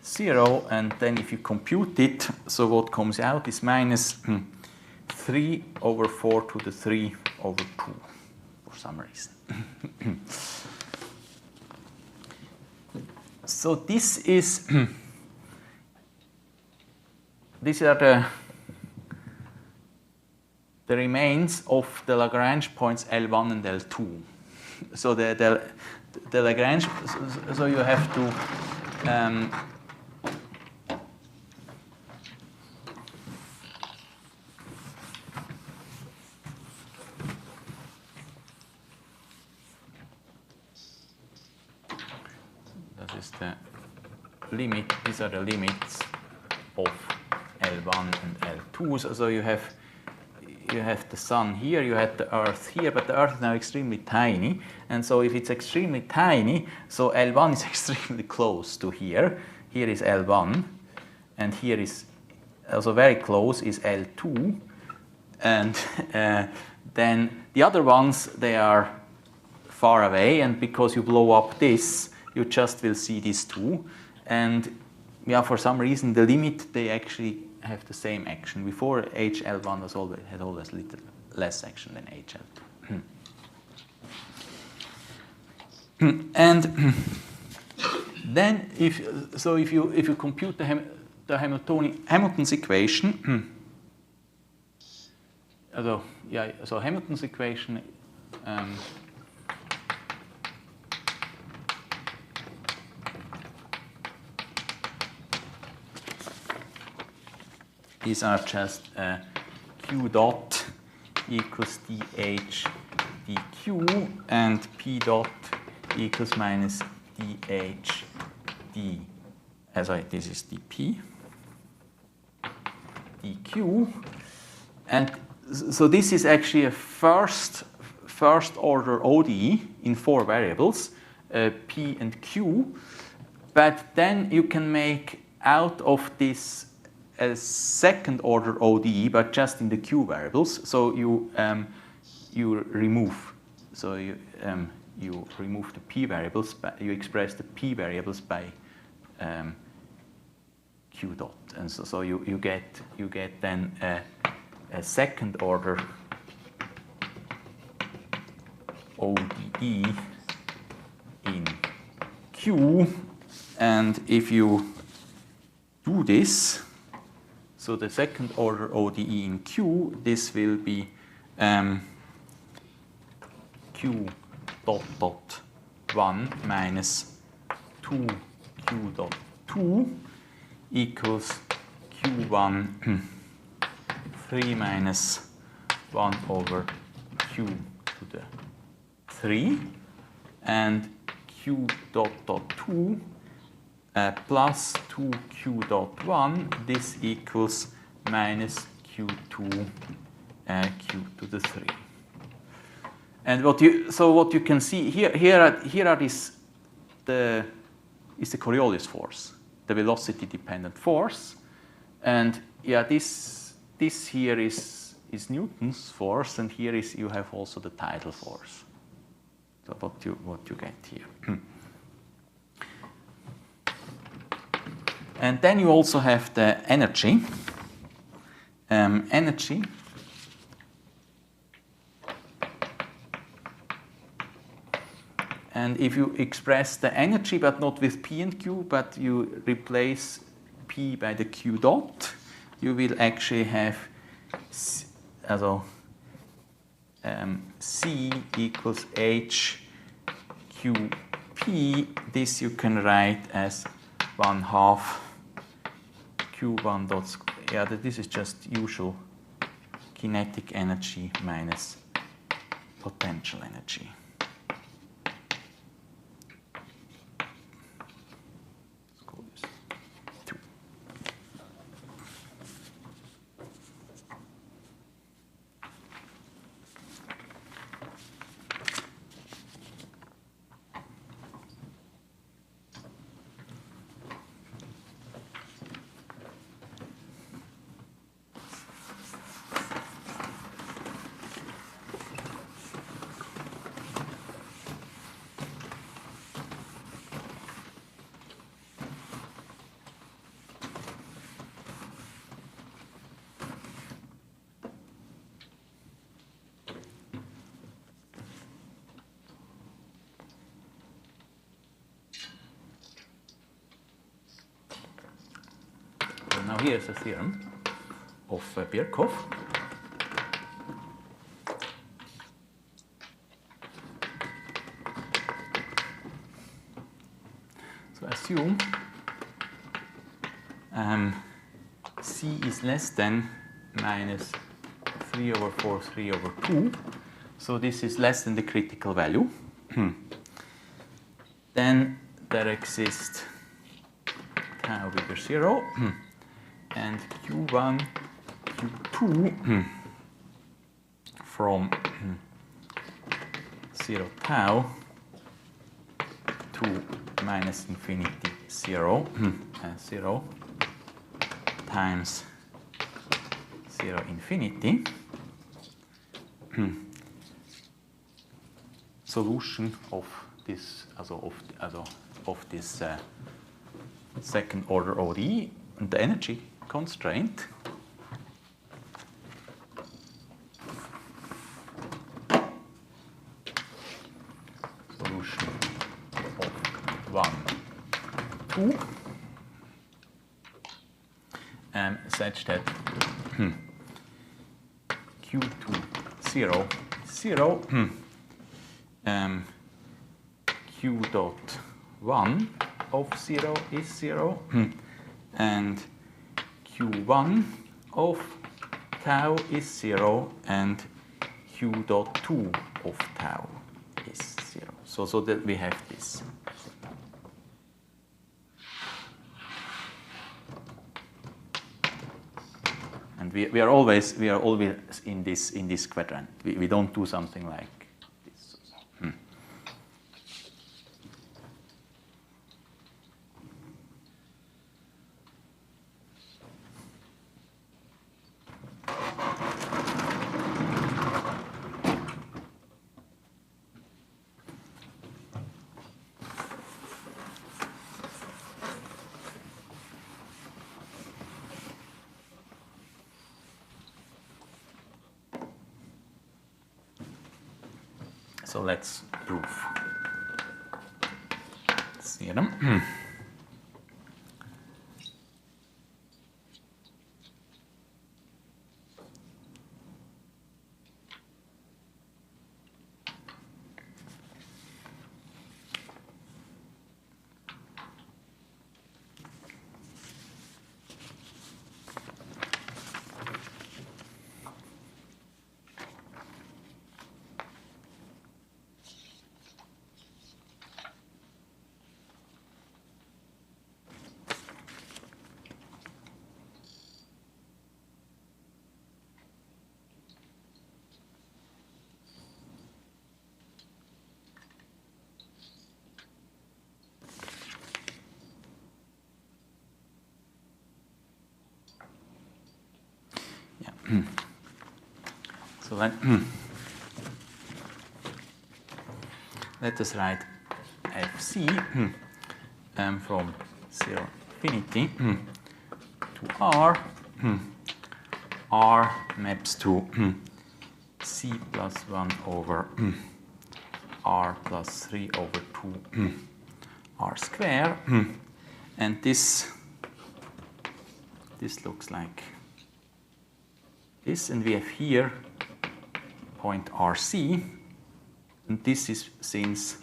0, and then if you compute it, so what comes out is minus 3 over 4 to the 3 over 2 for some reason. So this is these are the remains of the Lagrange points L1 and L2. So the Lagrange, so you have to that is the limit. These are the limits of L1 and L2. So you have the Sun here, you have the Earth here, but the Earth is now extremely tiny. And so if it's extremely tiny, so L1 is extremely close to here. Here is L1, and here is also very close is L2. And then the other ones, they are far away, and because you blow up this, you just will see these 2. And yeah, for some reason, the limit, they actually have the same action. Before HL1 had always a little less action than HL2. And then if you compute the Hamilton's equation, so Hamilton's equation these are just Q dot equals dH dQ and P dot equals minus dH d. This is dP dQ, and so this is actually a first order ODE in 4 variables, P and Q, but then you can make out of this a second order ODE, but just in the Q variables. So you remove, so you remove the P variables, you express the P variables by Q dot, and so you get then a second order ODE in Q, and if you do this, so the second order ODE in Q, this will be Q dot 1 minus 2 Q dot 2 equals Q1 3 minus 1 over Q to the 3, and Q dot 2 plus 2q dot 1, this equals minus q2 q to the 3. And what you can see here is the Coriolis force, the velocity dependent force, and yeah, this here is Newton's force, and here is you have also the tidal force. So what you get here. And then you also have the energy. Energy. And if you express the energy, but not with P and Q, but you replace P by the Q dot, you will actually have C equals H QP. This you can write as 1/2 Q1 dot square. Yeah, this is just usual kinetic energy minus potential energy. Let's call this 2. Now here's a theorem of Birkhoff. So assume C is less than minus 3/4, 3/2. So this is less than the critical value. Then there exists tau bigger 0. And Q1, Q2 from 0 tau to minus infinity 0, 0 times 0 infinity. Solution of this, of this second order ODE, and the energy constraint solution of 1, 2 such that Q2 0 0 Q dot 1 of 0 is 0 and Q1 of tau is 0 and Q dot 2 of tau is 0. So that we have this. And we are always in this quadrant. We don't do something like this. So let's prove this theorem. So let us write fc from 0 infinity to r. R maps to c plus 1 over r plus 3 over 2 r square. And this looks like this, and we have here point RC, and this is since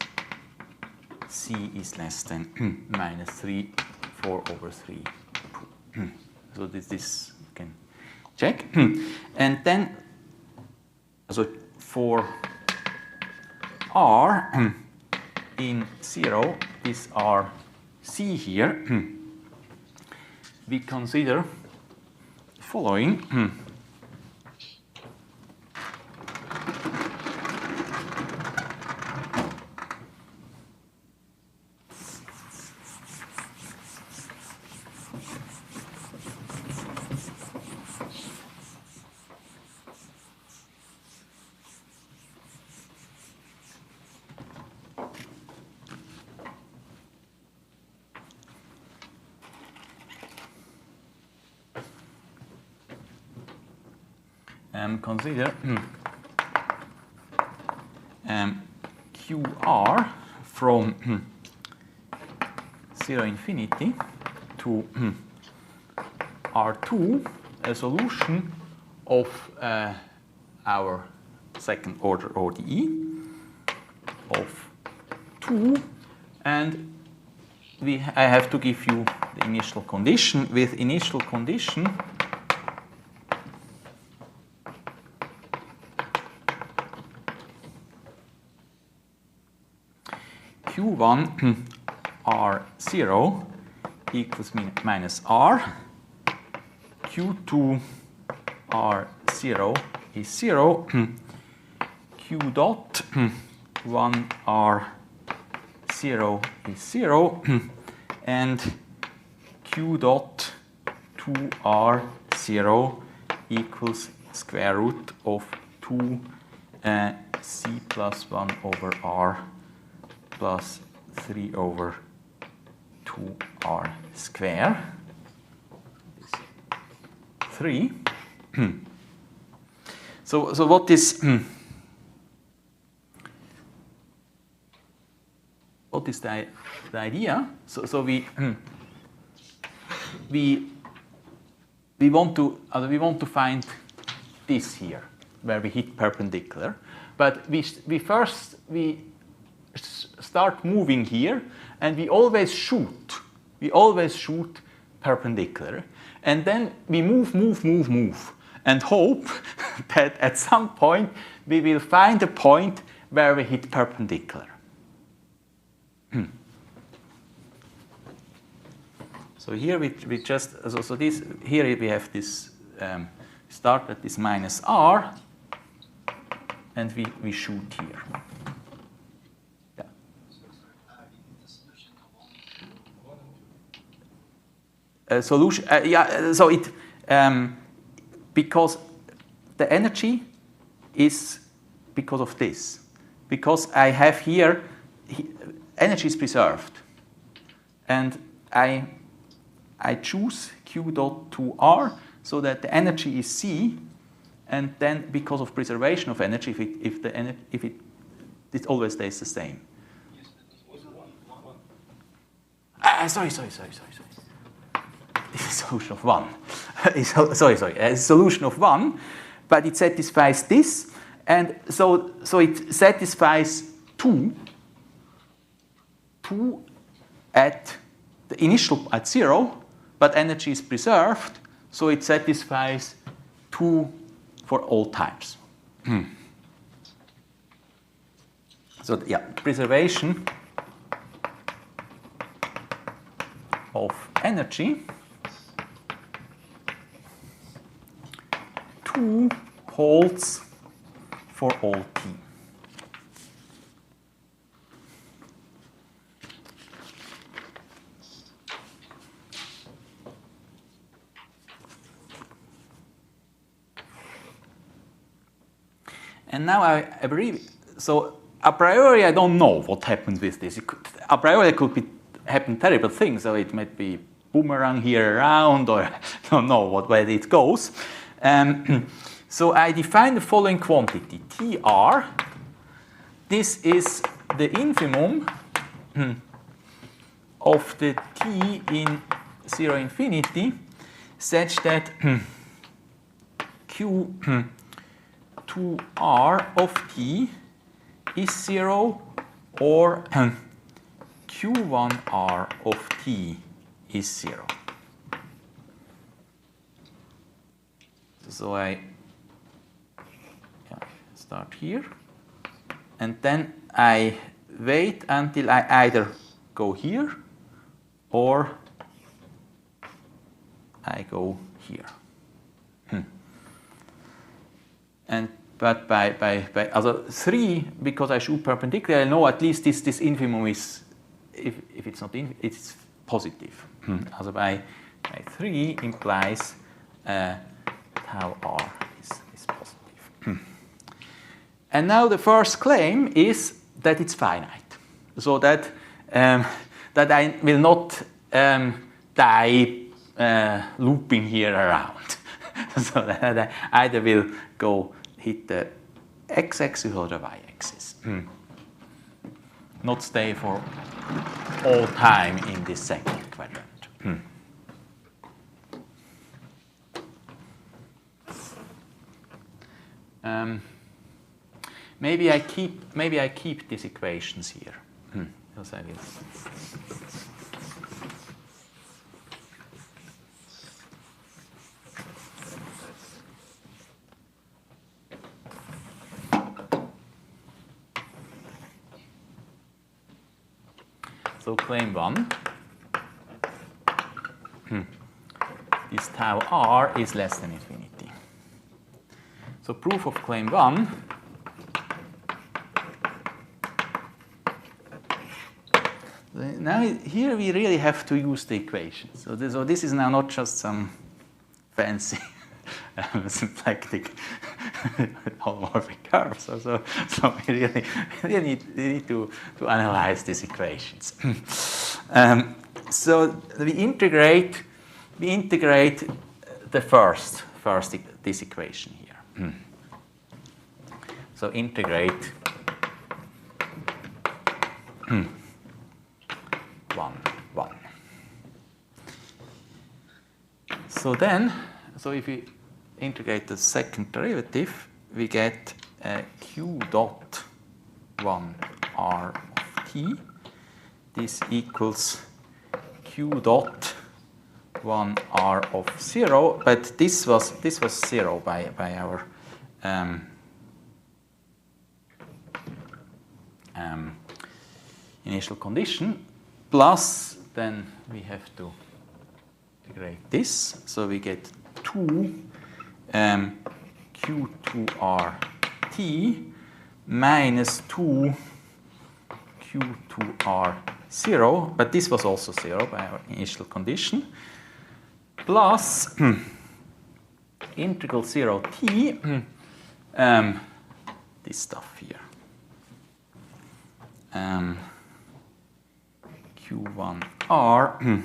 C is less than minus 3, 4 over 3, 2. So this you can check. And then, so for R in 0, this R C here, we consider the following. Consider QR from 0 infinity to R2 a solution of our second order ODE of 2, and I have to give you the initial condition. With initial condition, Q1 R0 equals minus R, Q2 R0 is 0, Q dot 1 R0 is 0, and Q dot 2 R0 equals square root of 2 C plus 1 over R plus 3 over 2R square. 3. So what is the idea? So we want to find this here where we hit perpendicular, but we start moving here, and we always shoot perpendicular, and then we move, and hope that at some point we will find a point where we hit perpendicular. So here we just, so this, here we have this, start at this minus R, and we shoot here. Solution, yeah, so it, because the energy is because of this. Because I have here, energy is preserved. And I choose Q dot 2R so that the energy is C, and then because of preservation of energy, it always stays the same. Sorry. This is a solution of 1. sorry. A solution of 1, but it satisfies this, and so it satisfies 2 at the initial at 0, but energy is preserved, so it satisfies 2 for all times. So yeah, preservation of energy 2 holds for all t. And now I believe, so a priori I don't know what happens with this. A priori it could happen terrible things, so it might be boomerang here around, or I don't know where it goes. So I define the following quantity, TR. This is the infimum of the t in 0 infinity, such that Q2R of t is 0, or Q1R of t is 0. So I start here, and then I wait until I either go here or I go here. But by also 3, because I shoot perpendicular, I know at least this infimum is, if it's not it's positive. Also by 3 implies tau r is positive. And now the first claim is that it's finite, so that that I will not die looping here around. So that I either will go hit the x-axis or the y-axis. Not stay for all time in this second quadrant. Maybe I keep these equations here. Because I will. So claim 1, this tau r is less than infinity. So proof of claim 1, now here we really have to use the equation. So this is now not just some fancy symplectic holomorphic curve. So we really need to analyze these equations. So we integrate the first this equation here. So integrate 1. So if we integrate the second derivative, we get q dot 1 r of t. This equals q dot 1 r of 0, but this was 0 by our initial condition. Plus, then we have to integrate this, so we get 2 q2rt minus 2 q2r0, but this was also 0 by our initial condition, plus integral 0t, this stuff here, q1r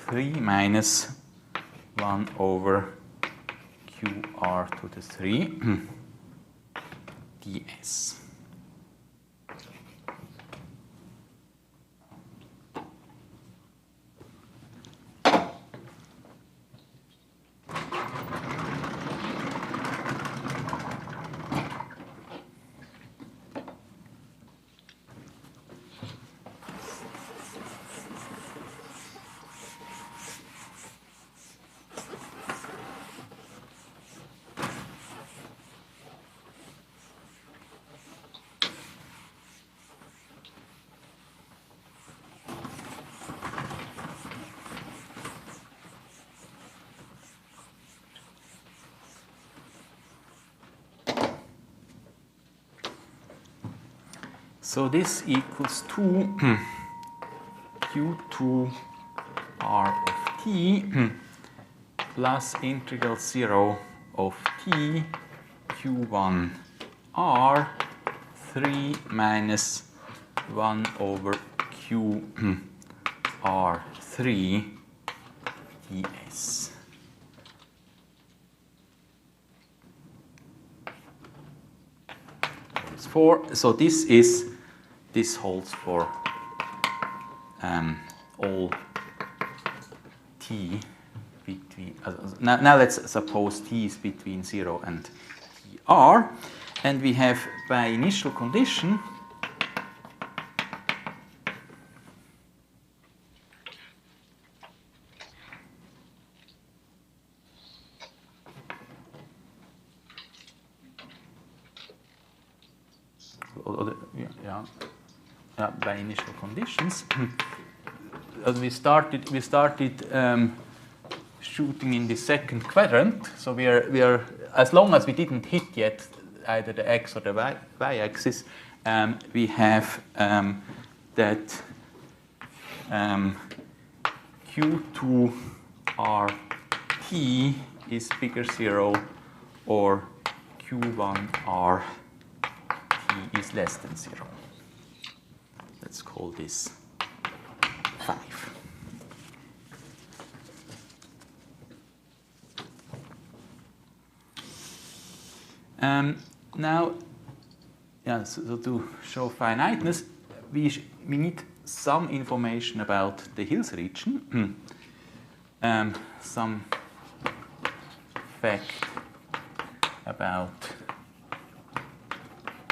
3 minus 1 over qr to the 3 ds. So this equals 2 q2 r of t plus integral 0 of t Q1 R 3 minus 1 over Q R3 ds. So this holds for all t between, now let's suppose t is between 0 and r, and we have by initial condition by initial conditions. we started shooting in the second quadrant, so we are as long as we didn't hit yet either the x or the y axis, we have that Q2 RT is bigger 0 or Q1 RT is less than 0. Let's call this 5. Now, so to show finiteness, we need some information about the Hills region, some fact about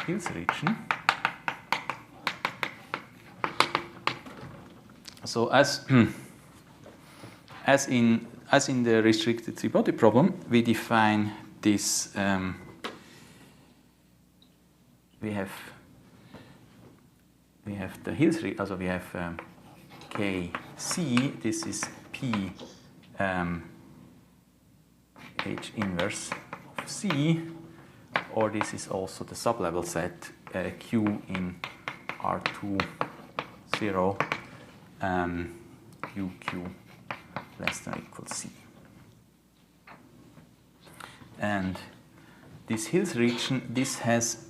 Hills region. So as in the restricted three-body problem, we define this. We have the Hills region. Also we have KC. This is P H inverse of C, or this is also the sublevel set Q in R2 0. QQ less than or equal C. And this Hills region, this has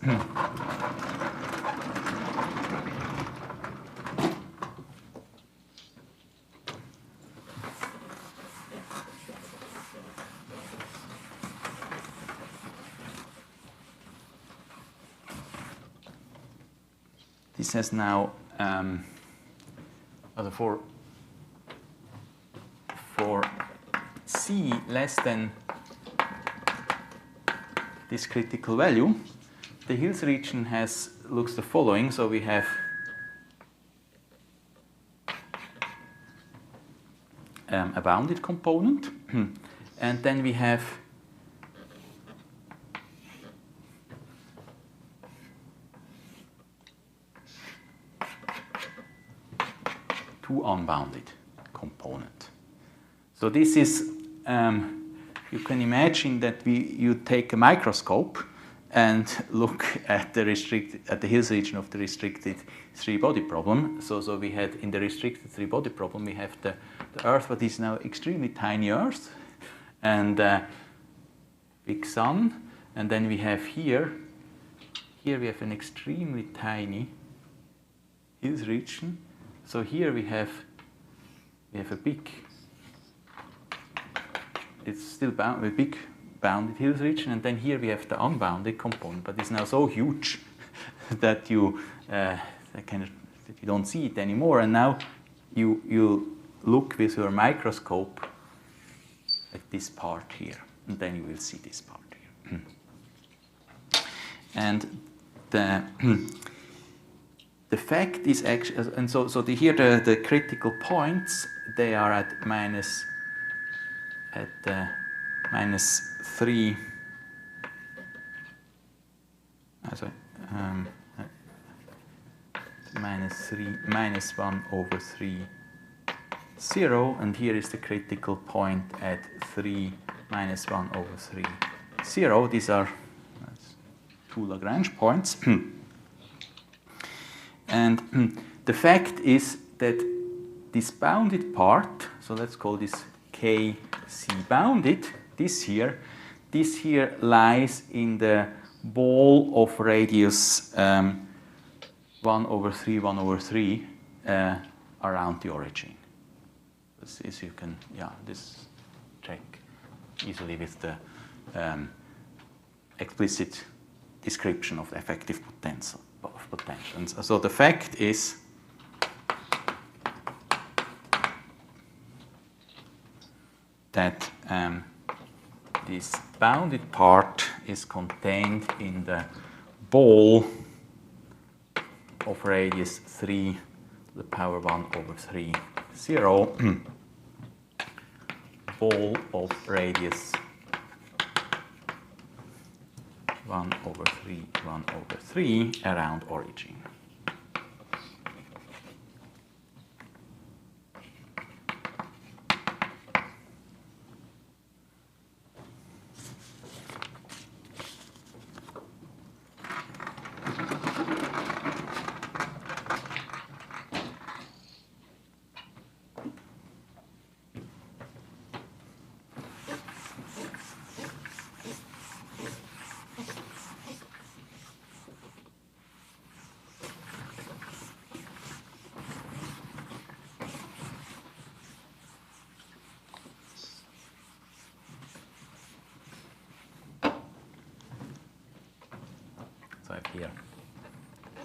now for C less than this critical value, the Hills region looks the following. So we have a bounded component, and then we have two unbounded component. So this is, you can imagine that you take a microscope and look at the Hills region of the restricted three-body problem. So we had in the restricted three-body problem, we have the Earth, what is now extremely tiny Earth, and big Sun, and then we have here we have an extremely tiny Hills region. So here we have a big, it's still a big bounded Hills region, and then here we have the unbounded component, but it's now so huge that you don't see it anymore. And now you look with your microscope at this part here, and then you will see this part here. And the fact is actually, and so here the critical points, they are at minus 3. Minus 1 over 3, 0, and here is the critical point at 3 minus 1 over 3, 0. These are two Lagrange points. And the fact is that this bounded part, so let's call this KC bounded, this here, this here lies in the ball of radius 1/3, 1/3 around the origin. This you can, this check easily with the explicit description of the effective potential. And so the fact is that this bounded part is contained in the ball of radius 3 to the power 1/3, 0, ball of radius 1/3, 1/3 around origin. Here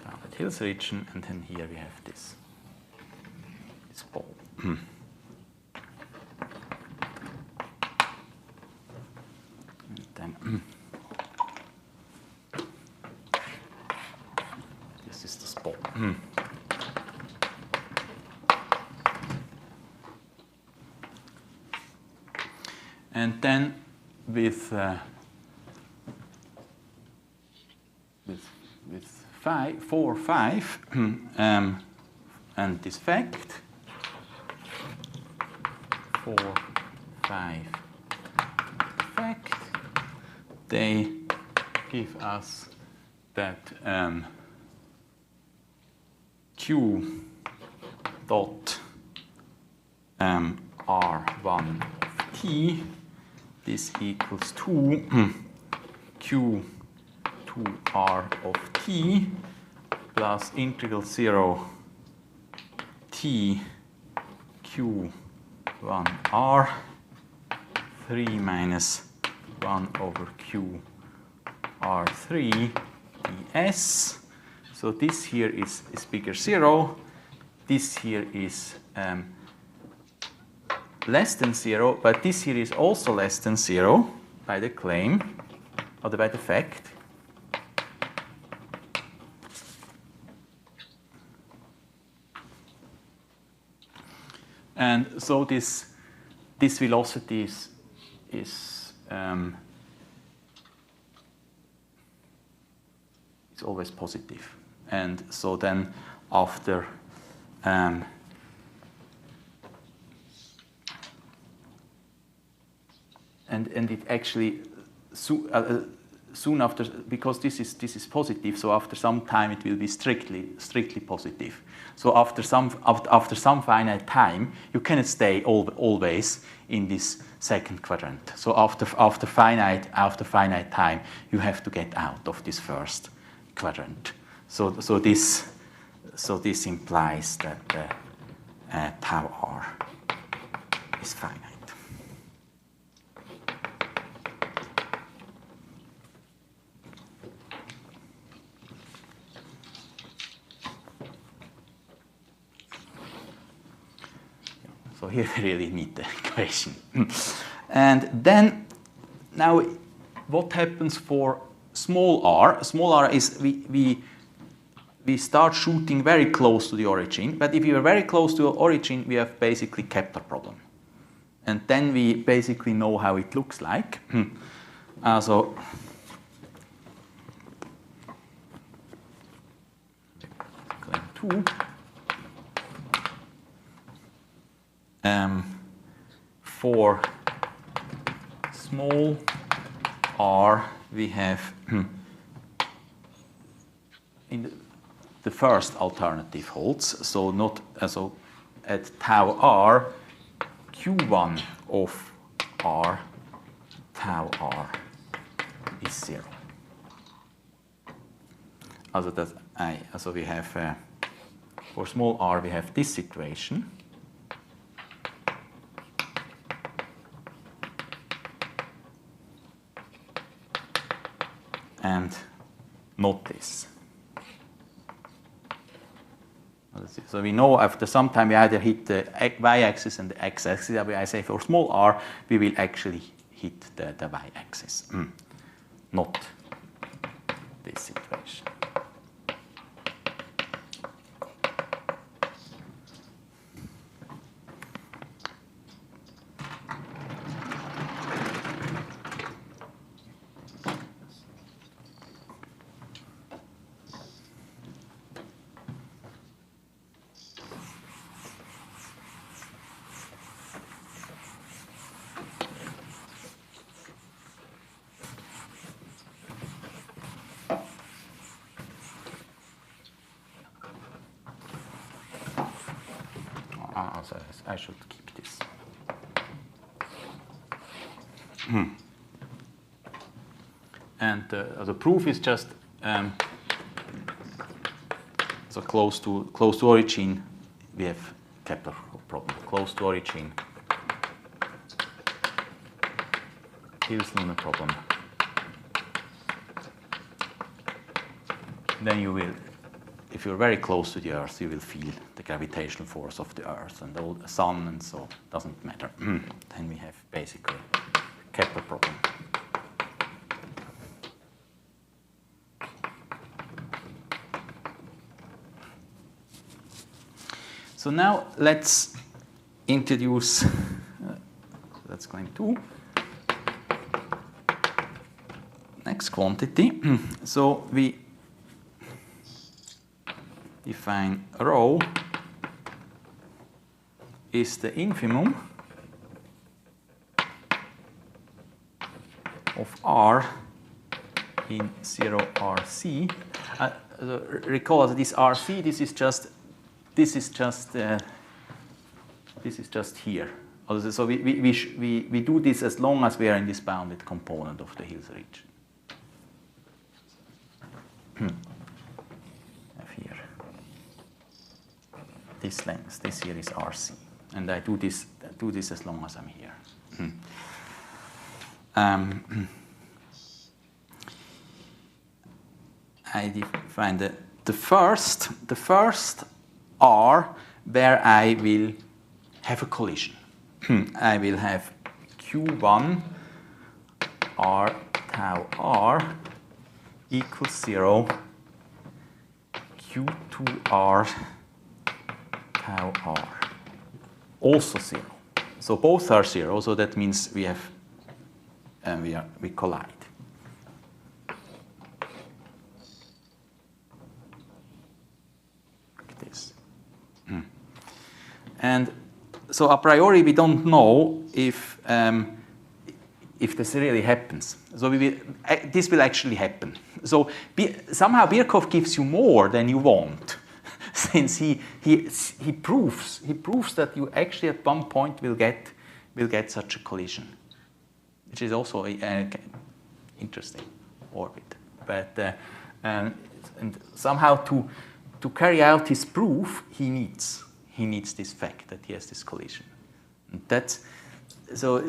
down at Hills region, and then here we have this ball. And then this is the ball. And then with 4, 5, and this fact, 4, 5 fact, they give us that Q dot R1 of t, this equals 2 Q 2R of t plus integral 0 t Q1R 3 minus 1/Q R3 ds. So this here is bigger 0. This here is less than 0, but this here is also less than 0 by the claim, or by the fact. And so this velocity is it's always positive. And so then after and it actually soon after, because this is positive, so after some time it will be strictly positive. So after some finite time, you cannot stay always in this second quadrant. So after finite time, you have to get out of this first quadrant. So this implies that tau r is finite. So here we really need the equation. And then, now what happens for small r? Small r is we start shooting very close to the origin, but if you are very close to the origin, we have basically Kepler problem. And then we basically know how it looks like. So claim 2. For small r, we have in the first alternative holds. So not so at tau r, q1 of r, tau r is 0. Also we have for small r we have this situation. And not this. So we know after some time we either hit the y-axis and the x-axis. I say for small r we will actually hit the y-axis, not this situation. So I should keep this. And the proof is just so close to origin. We have Kepler problem. Close to origin. Hilsner problem. Then you will. If you're very close to the Earth, you will feel the gravitational force of the Earth and the Sun, and so it doesn't matter. Then we have basically Kepler problem. So now let's introduce, that's going to next quantity. So we define rho is the infimum of R in 0RC. Recall that this RC, this is just here. So we do this as long as we are in this bounded component of the Hills region. This length, this here is RC, and I do this as long as I'm here. I define the first R where I will have a collision. I will have Q1 R tau R equals 0, Q2 R tau R also 0. So both are 0, so that means we have we collide. Like this. And so a priori we don't know if this really happens. So this will actually happen. So somehow Birkhoff gives you more than you want, since he proves that you actually at one point will get such a collision, which is also an interesting orbit. But and somehow to carry out his proof, he needs this fact that he has this collision. And that's so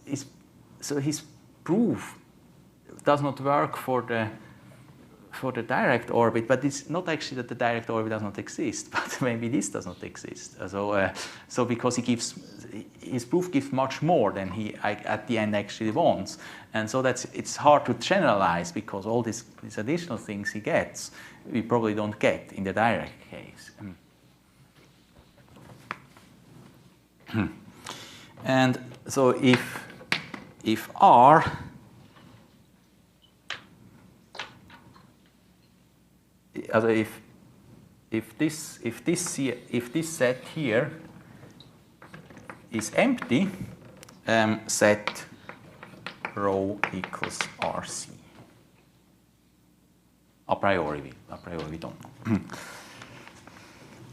his proof does not work for the direct orbit, but it's not actually that the direct orbit does not exist, but maybe this does not exist. So because his proof gives much more than he at the end actually wants, and so it's hard to generalize, because all these additional things he gets we probably don't get in the direct case. And so if R if this set here is empty, set rho equals RC. A priori we don't know.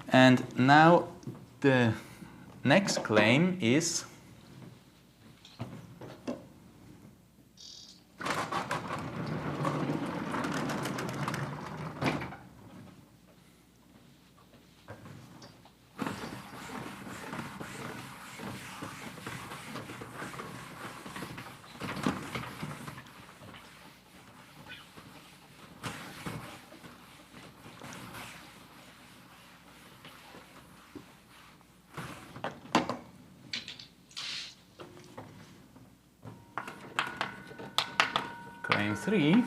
And now the next claim is 3,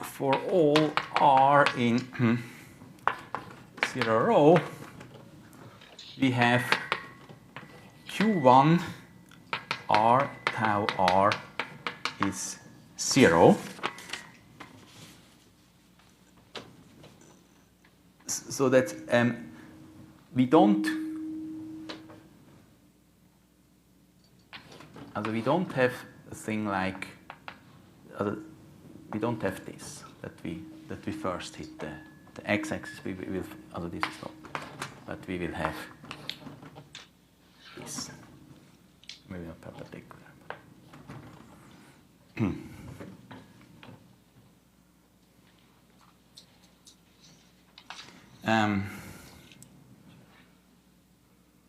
for all r in 0 rho, we have Q1 r tau r is 0. So that we don't have a thing like we don't have this that we first hit the x-axis. We will this is not, but we will have this. Maybe not perpendicular.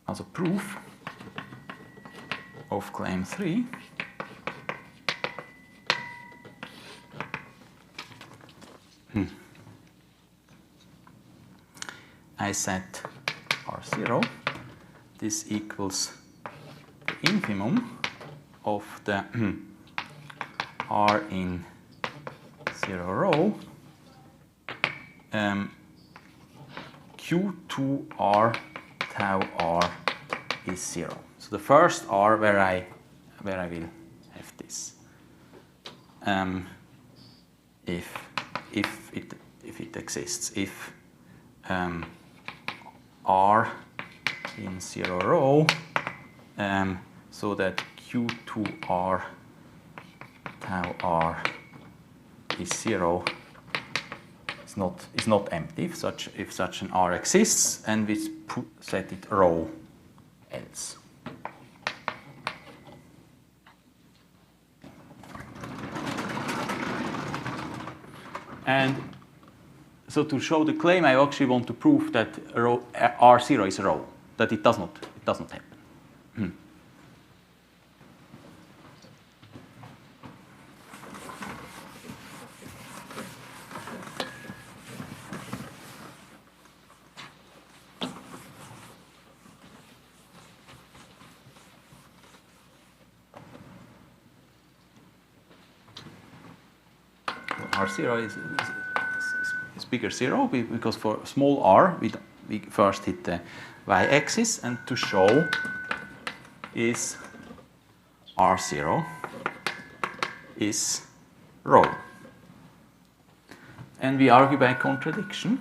As a proof of claim 3, I set R0. This equals the infimum of the R in 0 rho Q2R tau R is 0. So the first R where I will have this. If it exists, if R in 0 rho, so that Q2R tau R is 0 is not empty if such an R exists, and we set it rho else. And so to show the claim, I actually want to prove that R0 is rho, that it does not happen. R0 is bigger 0 because for small r we first hit the y-axis, and to show is R0 is rho. And we argue by contradiction.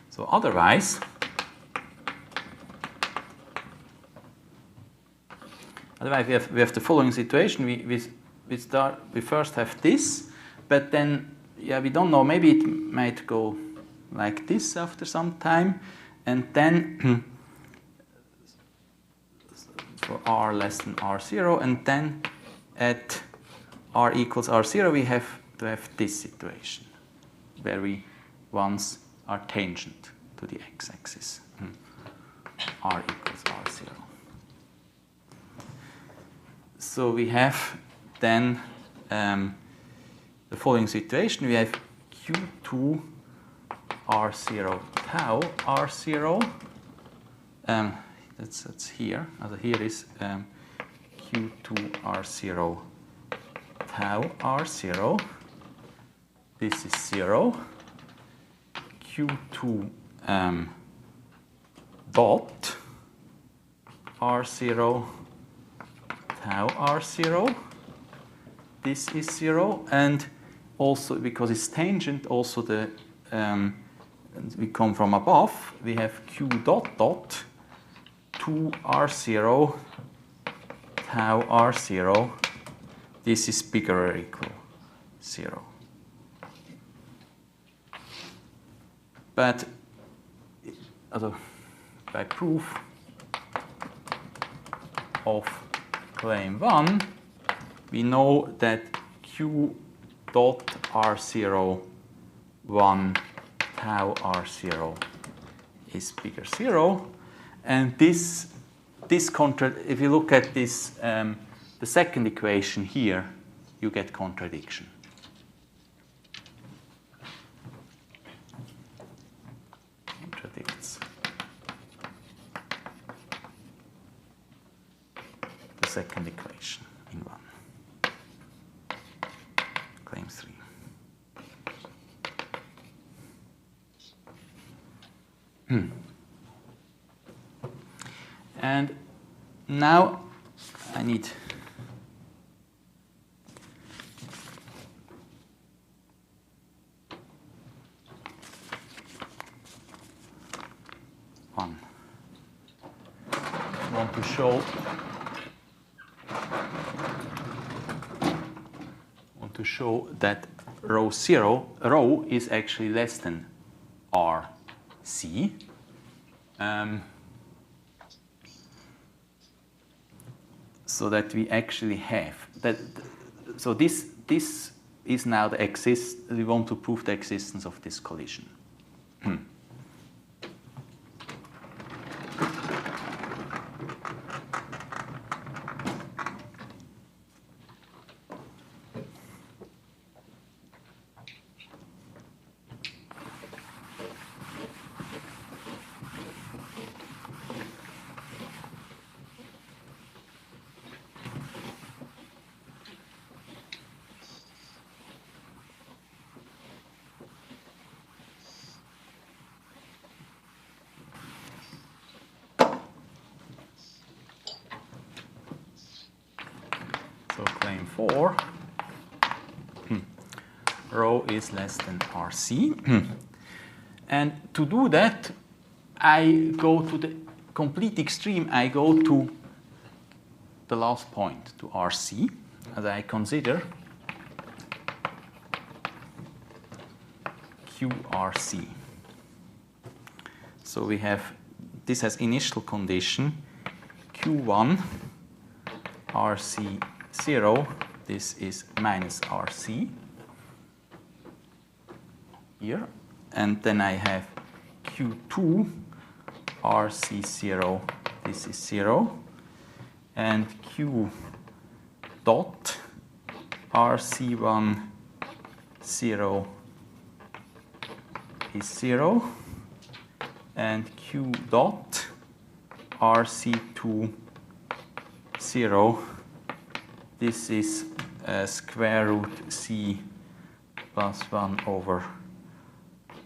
So otherwise, we have the following situation. We first have this, but then we don't know. Maybe it might go like this after some time, and then for r less than R0, and then at r equals R0 we have to have this situation where we once are tangent to the x-axis. R equals R0. So we have then the following situation. We have Q2 R0 tau R0. That's here. Here is Q2 R0 tau R0. This is 0. Q2 dot R0 tau R0. This is 0, and also because it's tangent, also the we come from above. We have Q dot dot 2 R0 tau R0. This is bigger or equal 0. But by proof of claim 1, we know that Q dot R0 1 tau R0 is bigger 0, and if you look at this, the second equation here, you get contradiction. second equation in one. Claim 3. And now I need one. I want to show that rho 0, rho is actually less than RC. So that we actually have that. So this is now the we want to prove the existence of this collision. So claim 4, rho is less than RC. And to do that, I go to the complete extreme. I go to the last point, to RC, as I consider QRC. So we have, this has initial condition Q1 RC 0, this is minus RC here, and then I have Q2 RC 0, this is 0, and Q dot RC1 0 is 0, and Q dot RC2 0, this is square root C plus 1 over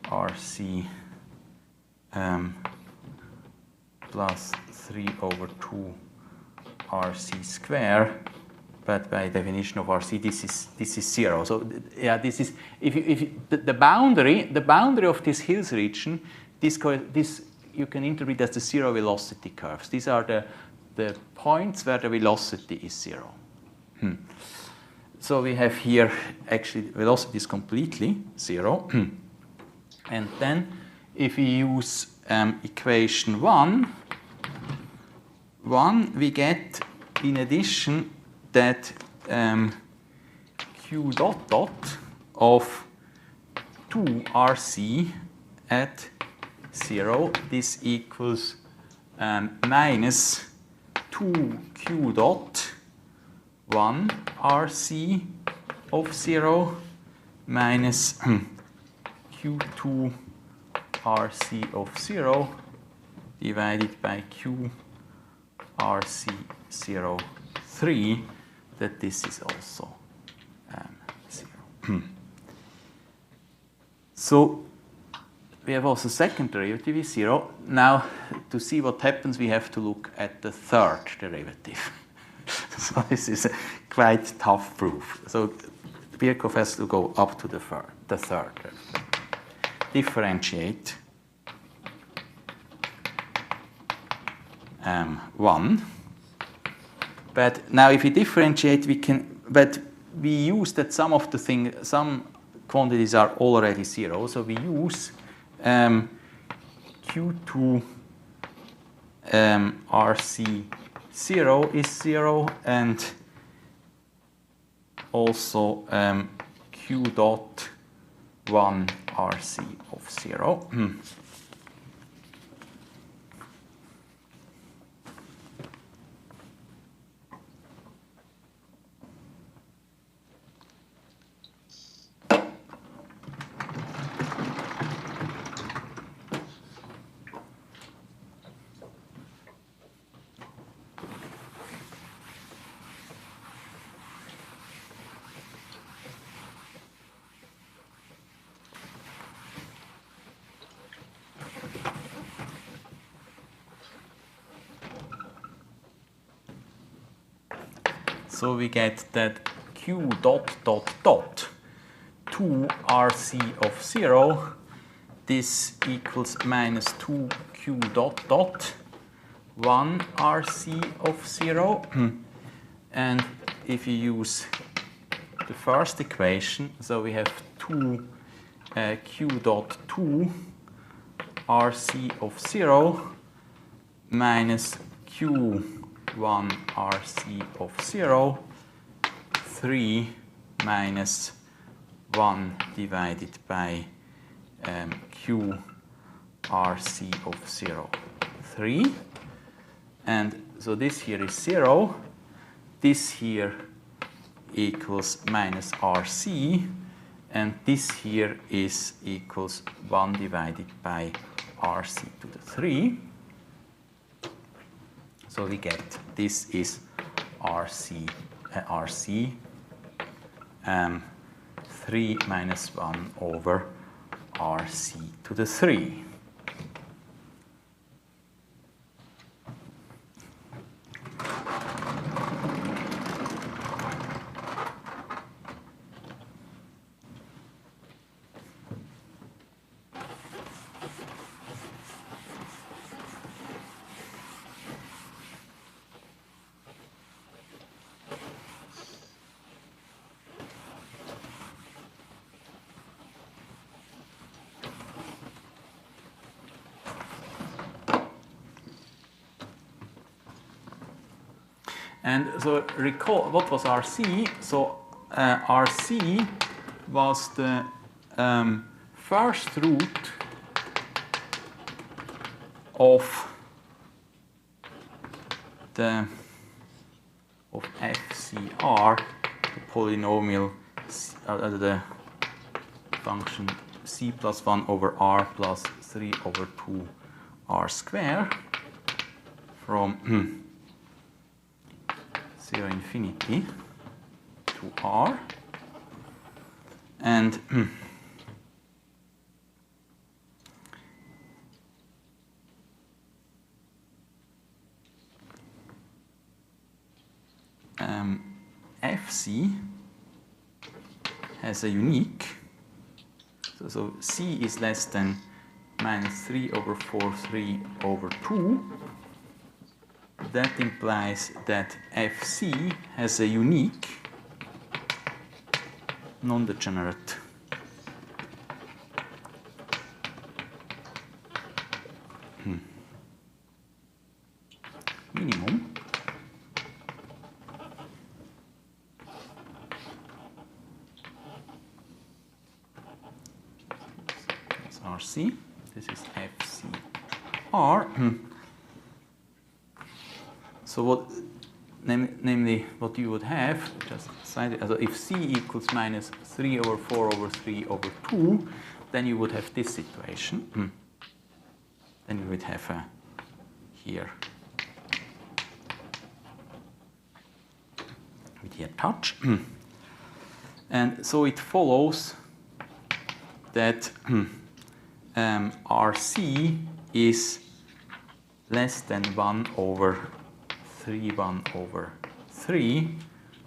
RC plus 3 over 2 RC square, but by definition of RC this is 0. So yeah, this is if the boundary of this Hills region, this you can interpret as the zero velocity curves. These are the points where the velocity is 0. So we have here actually velocity is completely 0. And then if we use equation 1, we get in addition that Q dot dot of 2 RC at 0, this equals minus 2 Q dot 1 RC of 0 minus Q2 RC of 0 divided by Q RC 0 3, that this is also 0. So we have also second derivative is 0. Now to see what happens, we have to look at the third derivative. So this is a quite tough proof. So Birkhoff has to go up to the third. Differentiate 1. But now if we differentiate, but we use that some quantities are already 0. So we use Q2 RC 0 is 0, and also Q dot 1 RC of 0. So we get that Q dot dot dot 2 RC of 0, this equals minus 2 Q dot dot 1 RC of 0. And if you use the first equation, so we have 2 Q dot 2 RC of 0 minus Q1 RC of 0, 3 minus 1 divided by Q RC of 0, 3. And so this here is 0. This here equals minus RC. And this here is equals 1 divided by RC to the 3. So we get this is RC, 3 minus 1 over RC to the 3. And so recall what was RC. So RC was the first root of FCR, the polynomial, the function c plus 1 over r plus 3 over 2 r square from 0 infinity to r, and FC has a unique, so C is less than minus 3 over 4, 3 over 2. That implies that FC has a unique non-degenerate minimum that's RC, this is FCR. So what, namely what you would have, just slightly, so if C equals minus 3 over 4 over 3 over 2, then you would have this situation. Then you would have here with here touch. And so it follows that RC is less than 1 over 3, 1 over 3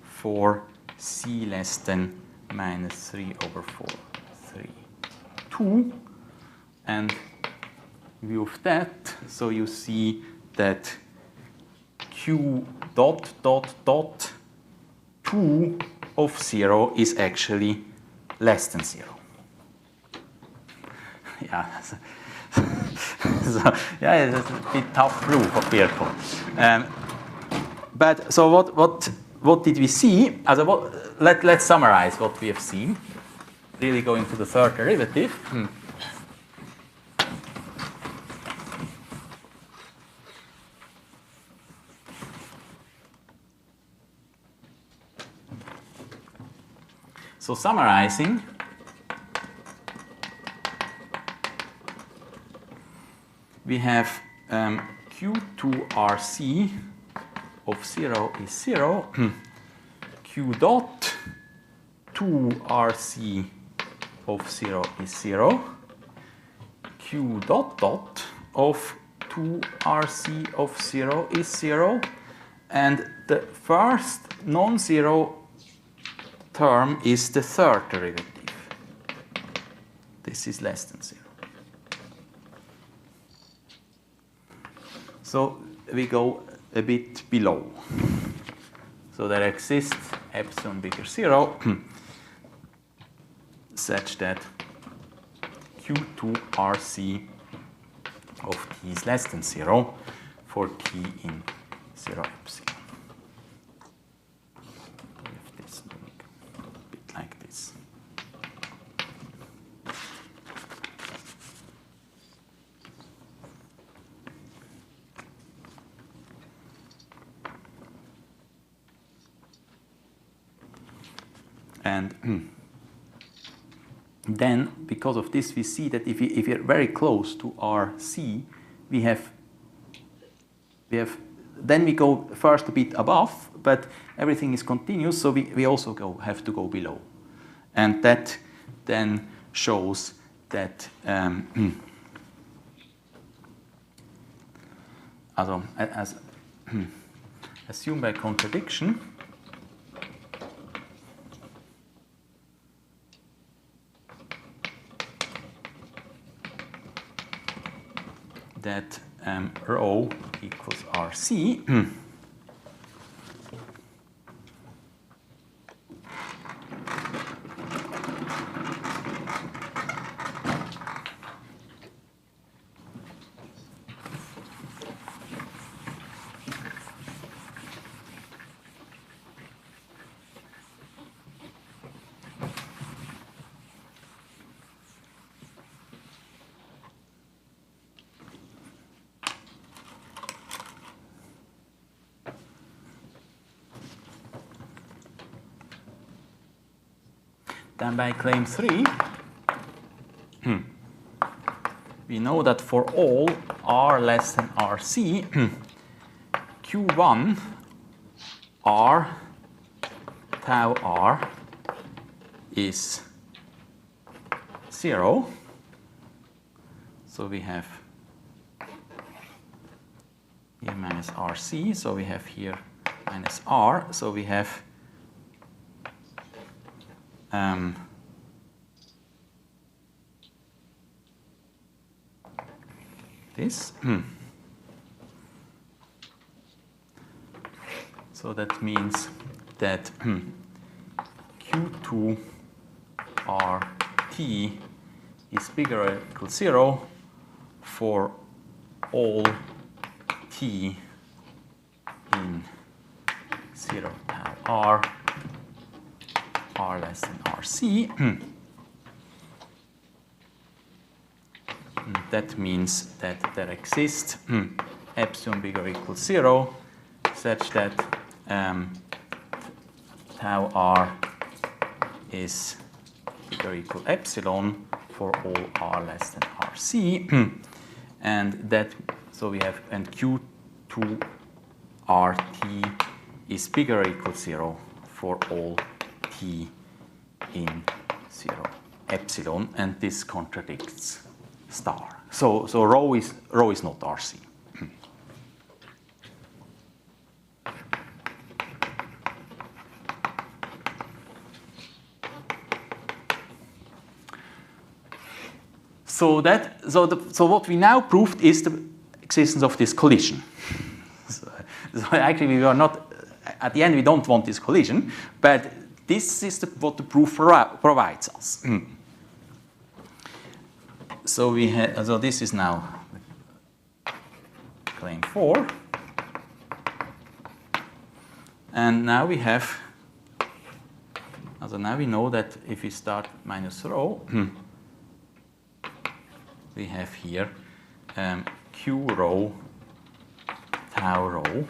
for C less than minus 3 over 4, 3, 2. And in view of that, so you see that Q dot dot dot 2 of 0 is actually less than 0. Yeah, so yeah, it's a bit tough proof of Birkhoff. But so what did we see? Let's summarize what we have seen. Really going to the third derivative. So summarizing, we have Q2RC of 0 is 0, Q dot 2RC of 0 is 0, Q dot dot of 2RC of 0 is 0, And the first non-zero term is the third derivative. This is less than 0. So we go a bit below. So there exists epsilon bigger 0 such that Q2 RC of t is less than 0 for t in 0 epsilon. This a bit like this. And then, because of this, we see that if we are very close to RC, then we go first a bit above, but everything is continuous, so we also have to go below. And that then shows that as assumed by contradiction, that rho equals RC Then by claim 3, we know that for all r less than rc, q1 r tau r is 0. So we have here minus rc, so we have here minus r, so we have this. So that means that Q2 RT is bigger or equal to 0 for all t in 0 tau r less than RC. That means that there exists epsilon bigger or equal to 0 such that tau r is bigger or equal to epsilon for all r less than RC. And that, so we have, and Q2 RT is bigger or equal to 0 for all t in 0 epsilon, and this contradicts star. So rho is not RC. So what we now proved is the existence of this collision. So actually we are not, at the end we don't want this collision, but this is what the proof provides us. So so this is now claim 4, and now we have, so now we know that if we start minus rho, we have here q rho tau rho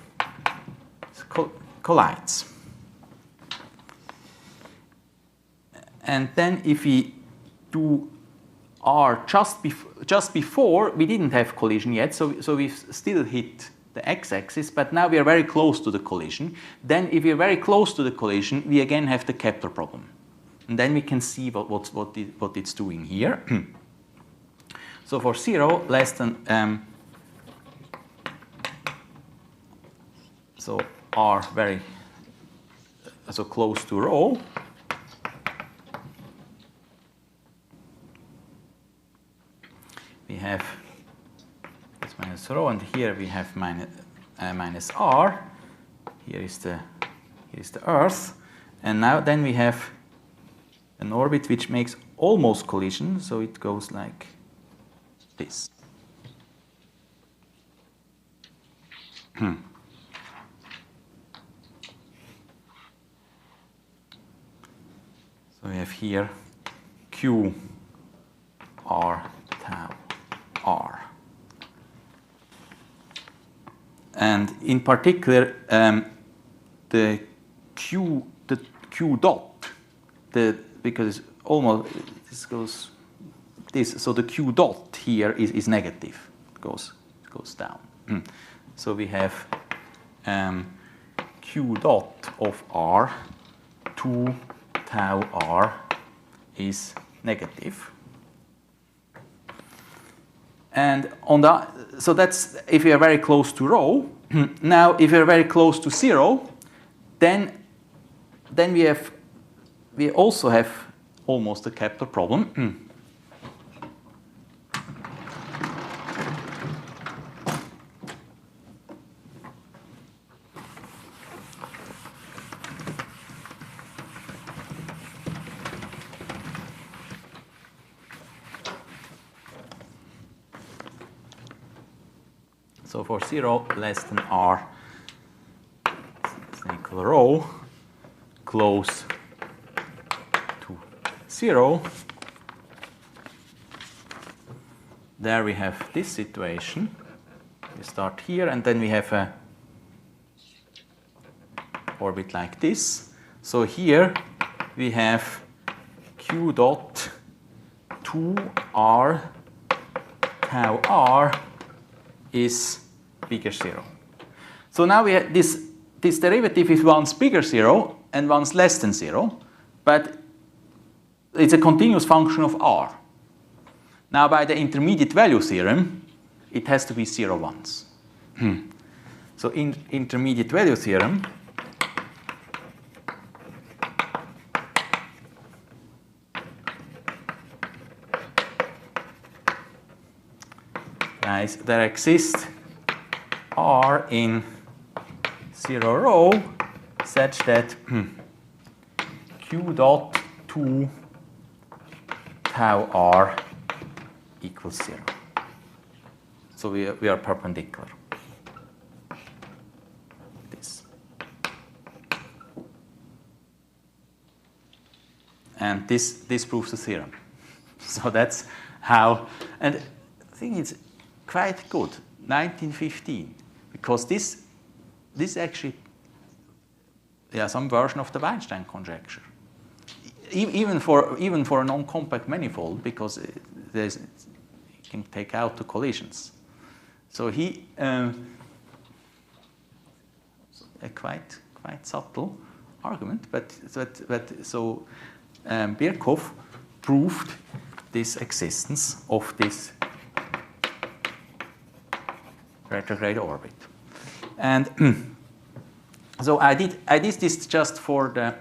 collides. And then if we do r just before, we didn't have collision yet, so we've still hit the x-axis, but now we are very close to the collision. Then if we are very close to the collision, we again have the Kepler problem. And then we can see what it's doing here. So for 0 less than, so are very so close to rho, we have this minus rho, and here we have minus r. Here is the Earth, and now then we have an orbit which makes almost collision, so it goes like this. So we have here Q R tau R. And in particular, the Q dot, because it's almost, this goes this, so the Q dot here is negative, it goes down. So we have Q dot of R, 2 tau R is negative. And on the, so that's if we are very close to rho. Now, if we are very close to 0, then we also have almost a Kepler problem. So for 0 less than r equal rho close to 0, there we have this situation. We start here, and then we have a orbit like this. So here we have Q dot 2r tau r is bigger 0. So now we have this derivative is once bigger 0 and once less than 0, but it's a continuous function of r. Now by the intermediate value theorem, it has to be 0 once. So in intermediate value theorem, there exists R in 0 rho such that Q dot 2 tau R equals 0. So we are perpendicular. This. And this proves the theorem. So that's how, and I think it's quite good, 1915, because this actually, some version of the Weinstein conjecture, even for a non-compact manifold, because it can take out the collisions. So he a quite subtle argument, but so Birkhoff proved this existence of this retrograde orbit. And so I did this just for the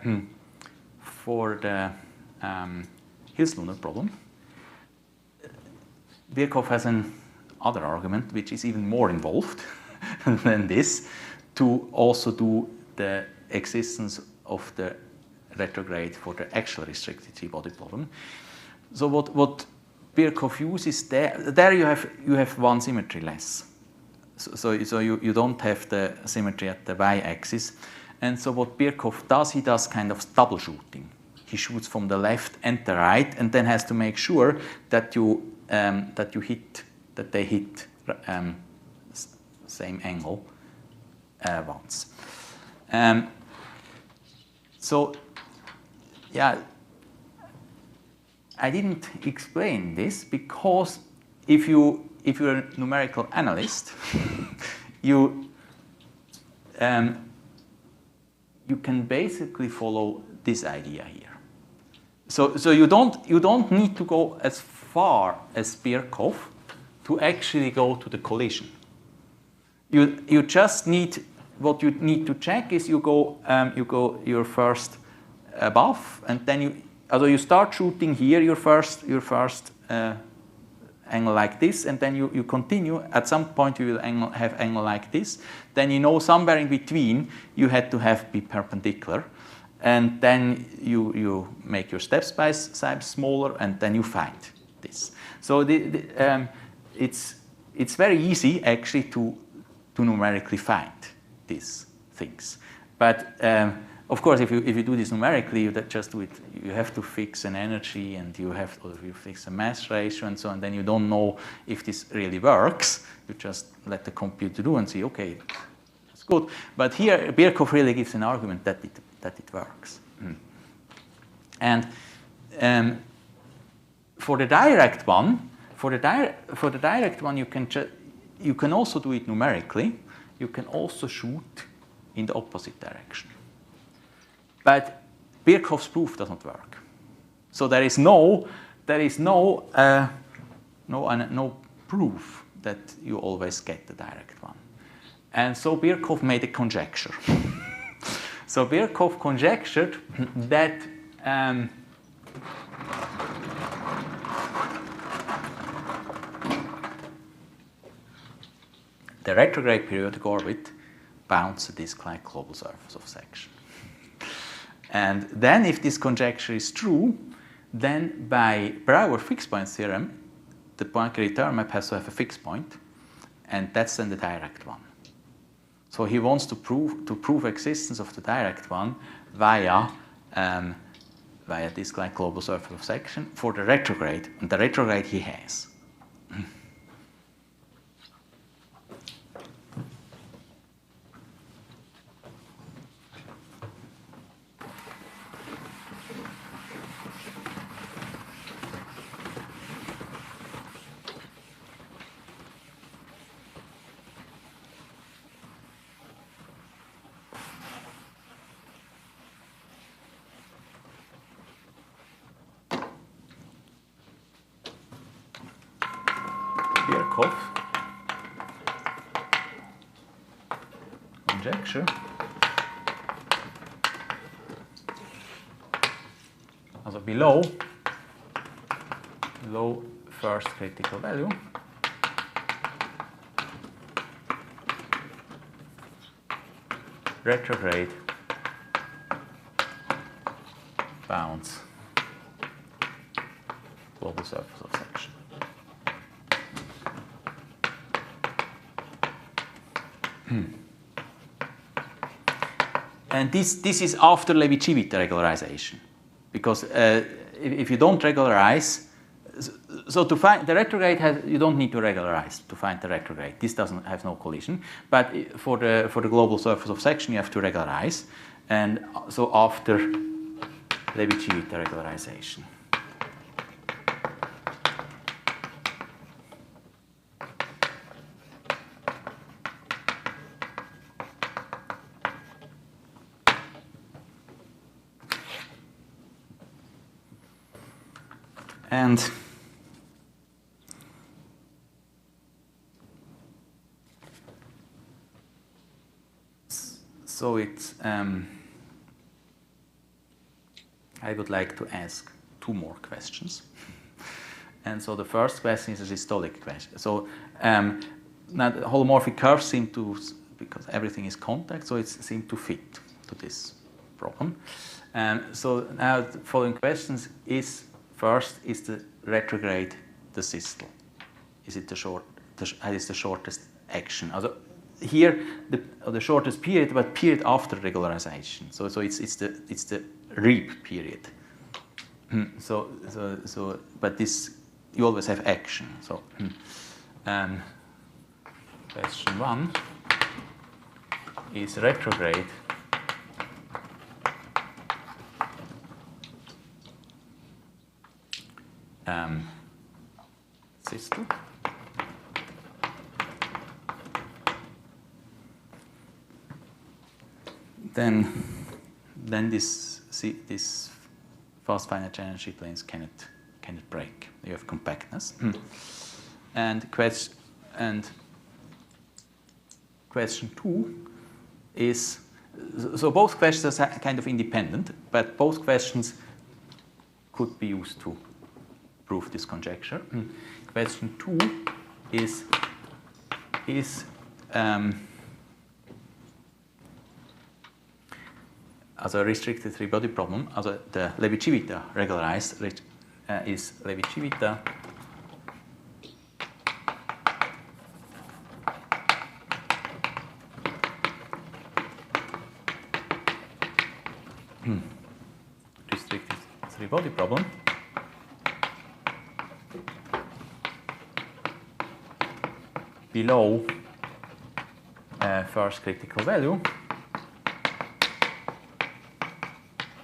Hilslunder problem. Birkhoff has another argument which is even more involved than this, to also do the existence of the retrograde for the actual restricted three-body problem. So what Birkhoff uses there you have one symmetry less. So you don't have the symmetry at the y-axis. And so what Birkhoff does, he does kind of double shooting. He shoots from the left and the right, and then has to make sure that they hit same angle once. So yeah, I didn't explain this because if you're a numerical analyst, you can basically follow this idea here. So you don't need to go as far as Birkhoff to actually go to the collision. You just need what you need to check is you go your first above, and then you start shooting here your first angle like this, and then you continue. At some point you will have angle like this. Then you know somewhere in between you had to be perpendicular, and then you make your step size smaller, and then you find this. So it's very easy actually to numerically find these things. But of course, if you do this numerically, you just do it. You have to fix an energy, and you fix a mass ratio, and so on. Then you don't know if this really works. You just let the computer do and see, okay, it's good. But here, Birkhoff really gives an argument that it works. And for the direct one, you can also do it numerically. You can also shoot in the opposite direction. But Birkhoff's proof doesn't work. So there is no proof that you always get the direct one. And so Birkhoff made a conjecture. So Birkhoff conjectured that the retrograde periodic orbit bounds a disk-like global surface of section. And then if this conjecture is true, then by Brouwer fixed point theorem, the Poincare return map has to have a fixed point, and that's then the direct one. So he wants to prove existence of the direct one via disk-like global surface of section for the retrograde, and the retrograde he has. Birkhoff conjecture also below first critical value retrograde bounds global surface of section. And this is after Levi-Civita regularization, because if you don't regularize, so to find the retrograde you don't need to regularize to find the retrograde. This doesn't have no collision, but for the global surface of section you have to regularize, and so after Levi-Civita regularization. And so it's I would like to ask two more questions. And so the first question is a systolic question. So now the holomorphic curves seem to, because everything is contact, so it seems to fit to this problem. So now the following questions is, first, is the retrograde the systole? Is it the shortest action? Also, here the shortest period, but period after regularization. So it's the REAP period. So but this you always have action. So question 1 is retrograde systole. Then this fast finite energy planes cannot break. You have compactness. And question 2 is, so both questions are kind of independent, but both questions could be used to prove this conjecture. Question 2 is also a restricted three-body problem, also the Levi-Civita regularized is Levi-Civita restricted three-body problem below first critical value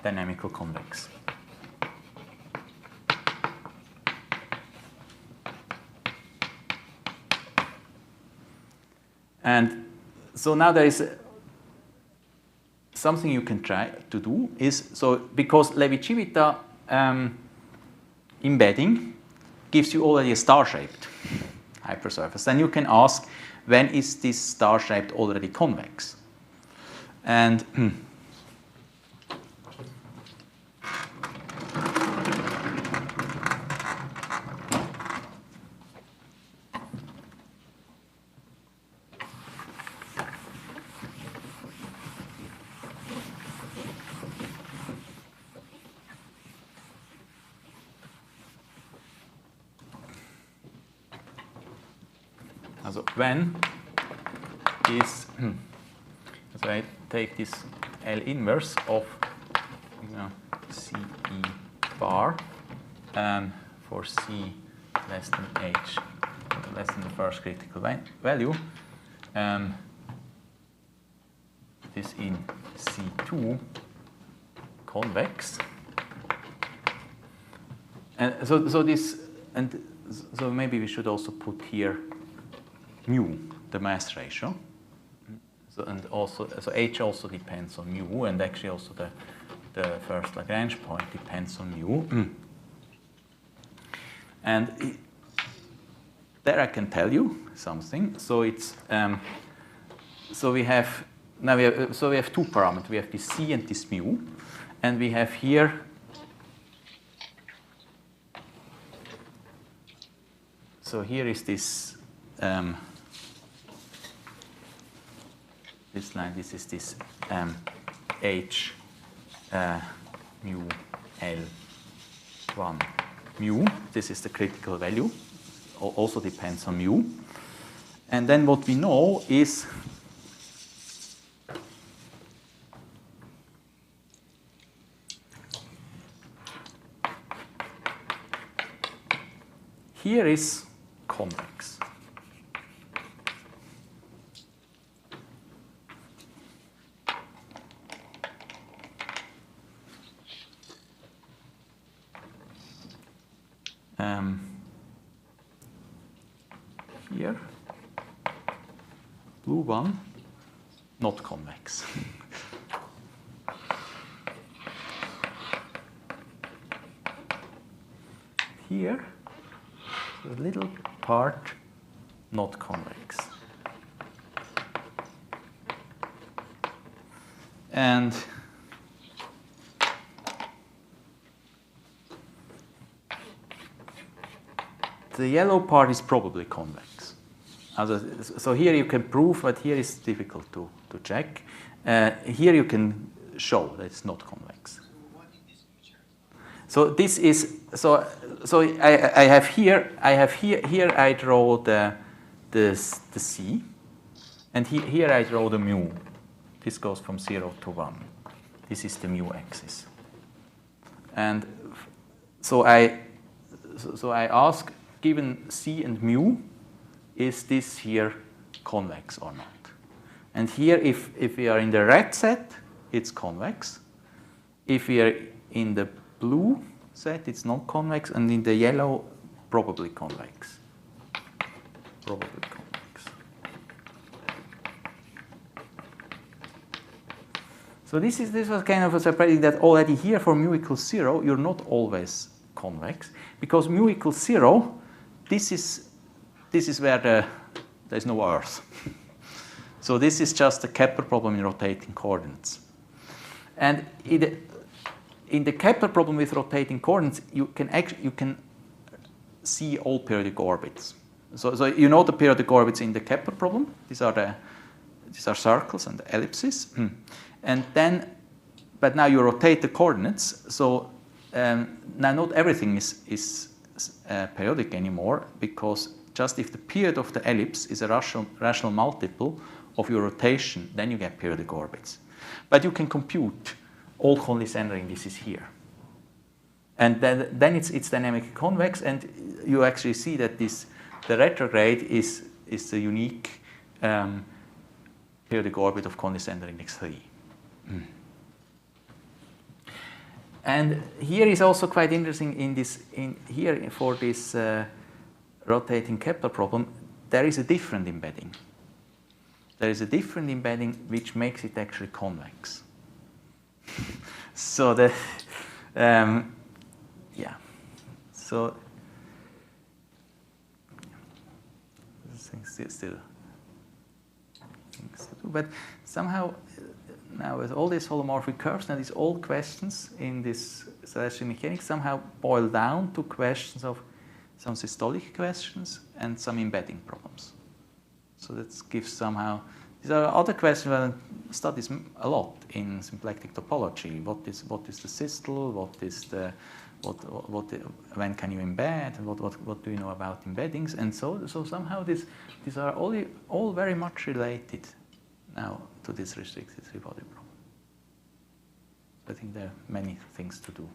dynamical convex. And so now there is something you can try to do is, so because Levi-Civita embedding gives you already a star-shaped hypersurface, then you can ask, when is this star-shaped already convex? And also when is, so I take this L inverse of CE bar for C less than H, less than the first critical value, this in C2 convex. And so this, and so maybe we should also put here mu, the mass ratio. So, and also, so H also depends on mu, and actually also the first Lagrange point depends on mu. And there I can tell you something. So it's so we have now we have two parameters. We have this C and this mu, and we have here so here is this this line. This is this H mu L1 mu. This is the critical value. Also depends on mu. And then what we know is here is convex. Here, blue one, not convex. Here, a little part, not convex. And the yellow part is probably convex. So here you can prove, but here is difficult to check. Here you can show that it's not convex. So this is so I have here I draw the C, and here I draw the mu. This goes from 0 to 1. This is the mu axis. And so I ask, given C and mu, is this here convex or not? And here, if we are in the red set, it's convex. If we are in the blue set, it's not convex, and in the yellow, probably convex. Probably convex. So this was kind of a surprise that already here for mu equals 0, you're not always convex, because mu equals 0, this is where there's no Earth. So this is just a Kepler problem in rotating coordinates. And in the Kepler problem with rotating coordinates, you can see all periodic orbits. So you know the periodic orbits in the Kepler problem. These are circles and ellipses. And then, but now you rotate the coordinates. So now not everything is periodic anymore, because just if the period of the ellipse is a rational multiple of your rotation, then you get periodic orbits. But you can compute all Conley-Sandler indices here. And then it's dynamically convex, and you actually see that the retrograde is the unique periodic orbit of Conley-Sandler index 3. And here is also quite interesting here for this rotating Kepler problem, there is a different embedding. There is a different embedding which makes it actually convex. So the so things still things to do, but somehow now with all these holomorphic curves, now these old questions in this celestial mechanics somehow boil down to questions of some systolic questions and some embedding problems. So that gives somehow, these are other questions that studies a lot in symplectic topology. What is the systole? When can you embed? And what do you know about embeddings? And so somehow these are all very much related now to this restricted three-body problem. I think there are many things to do.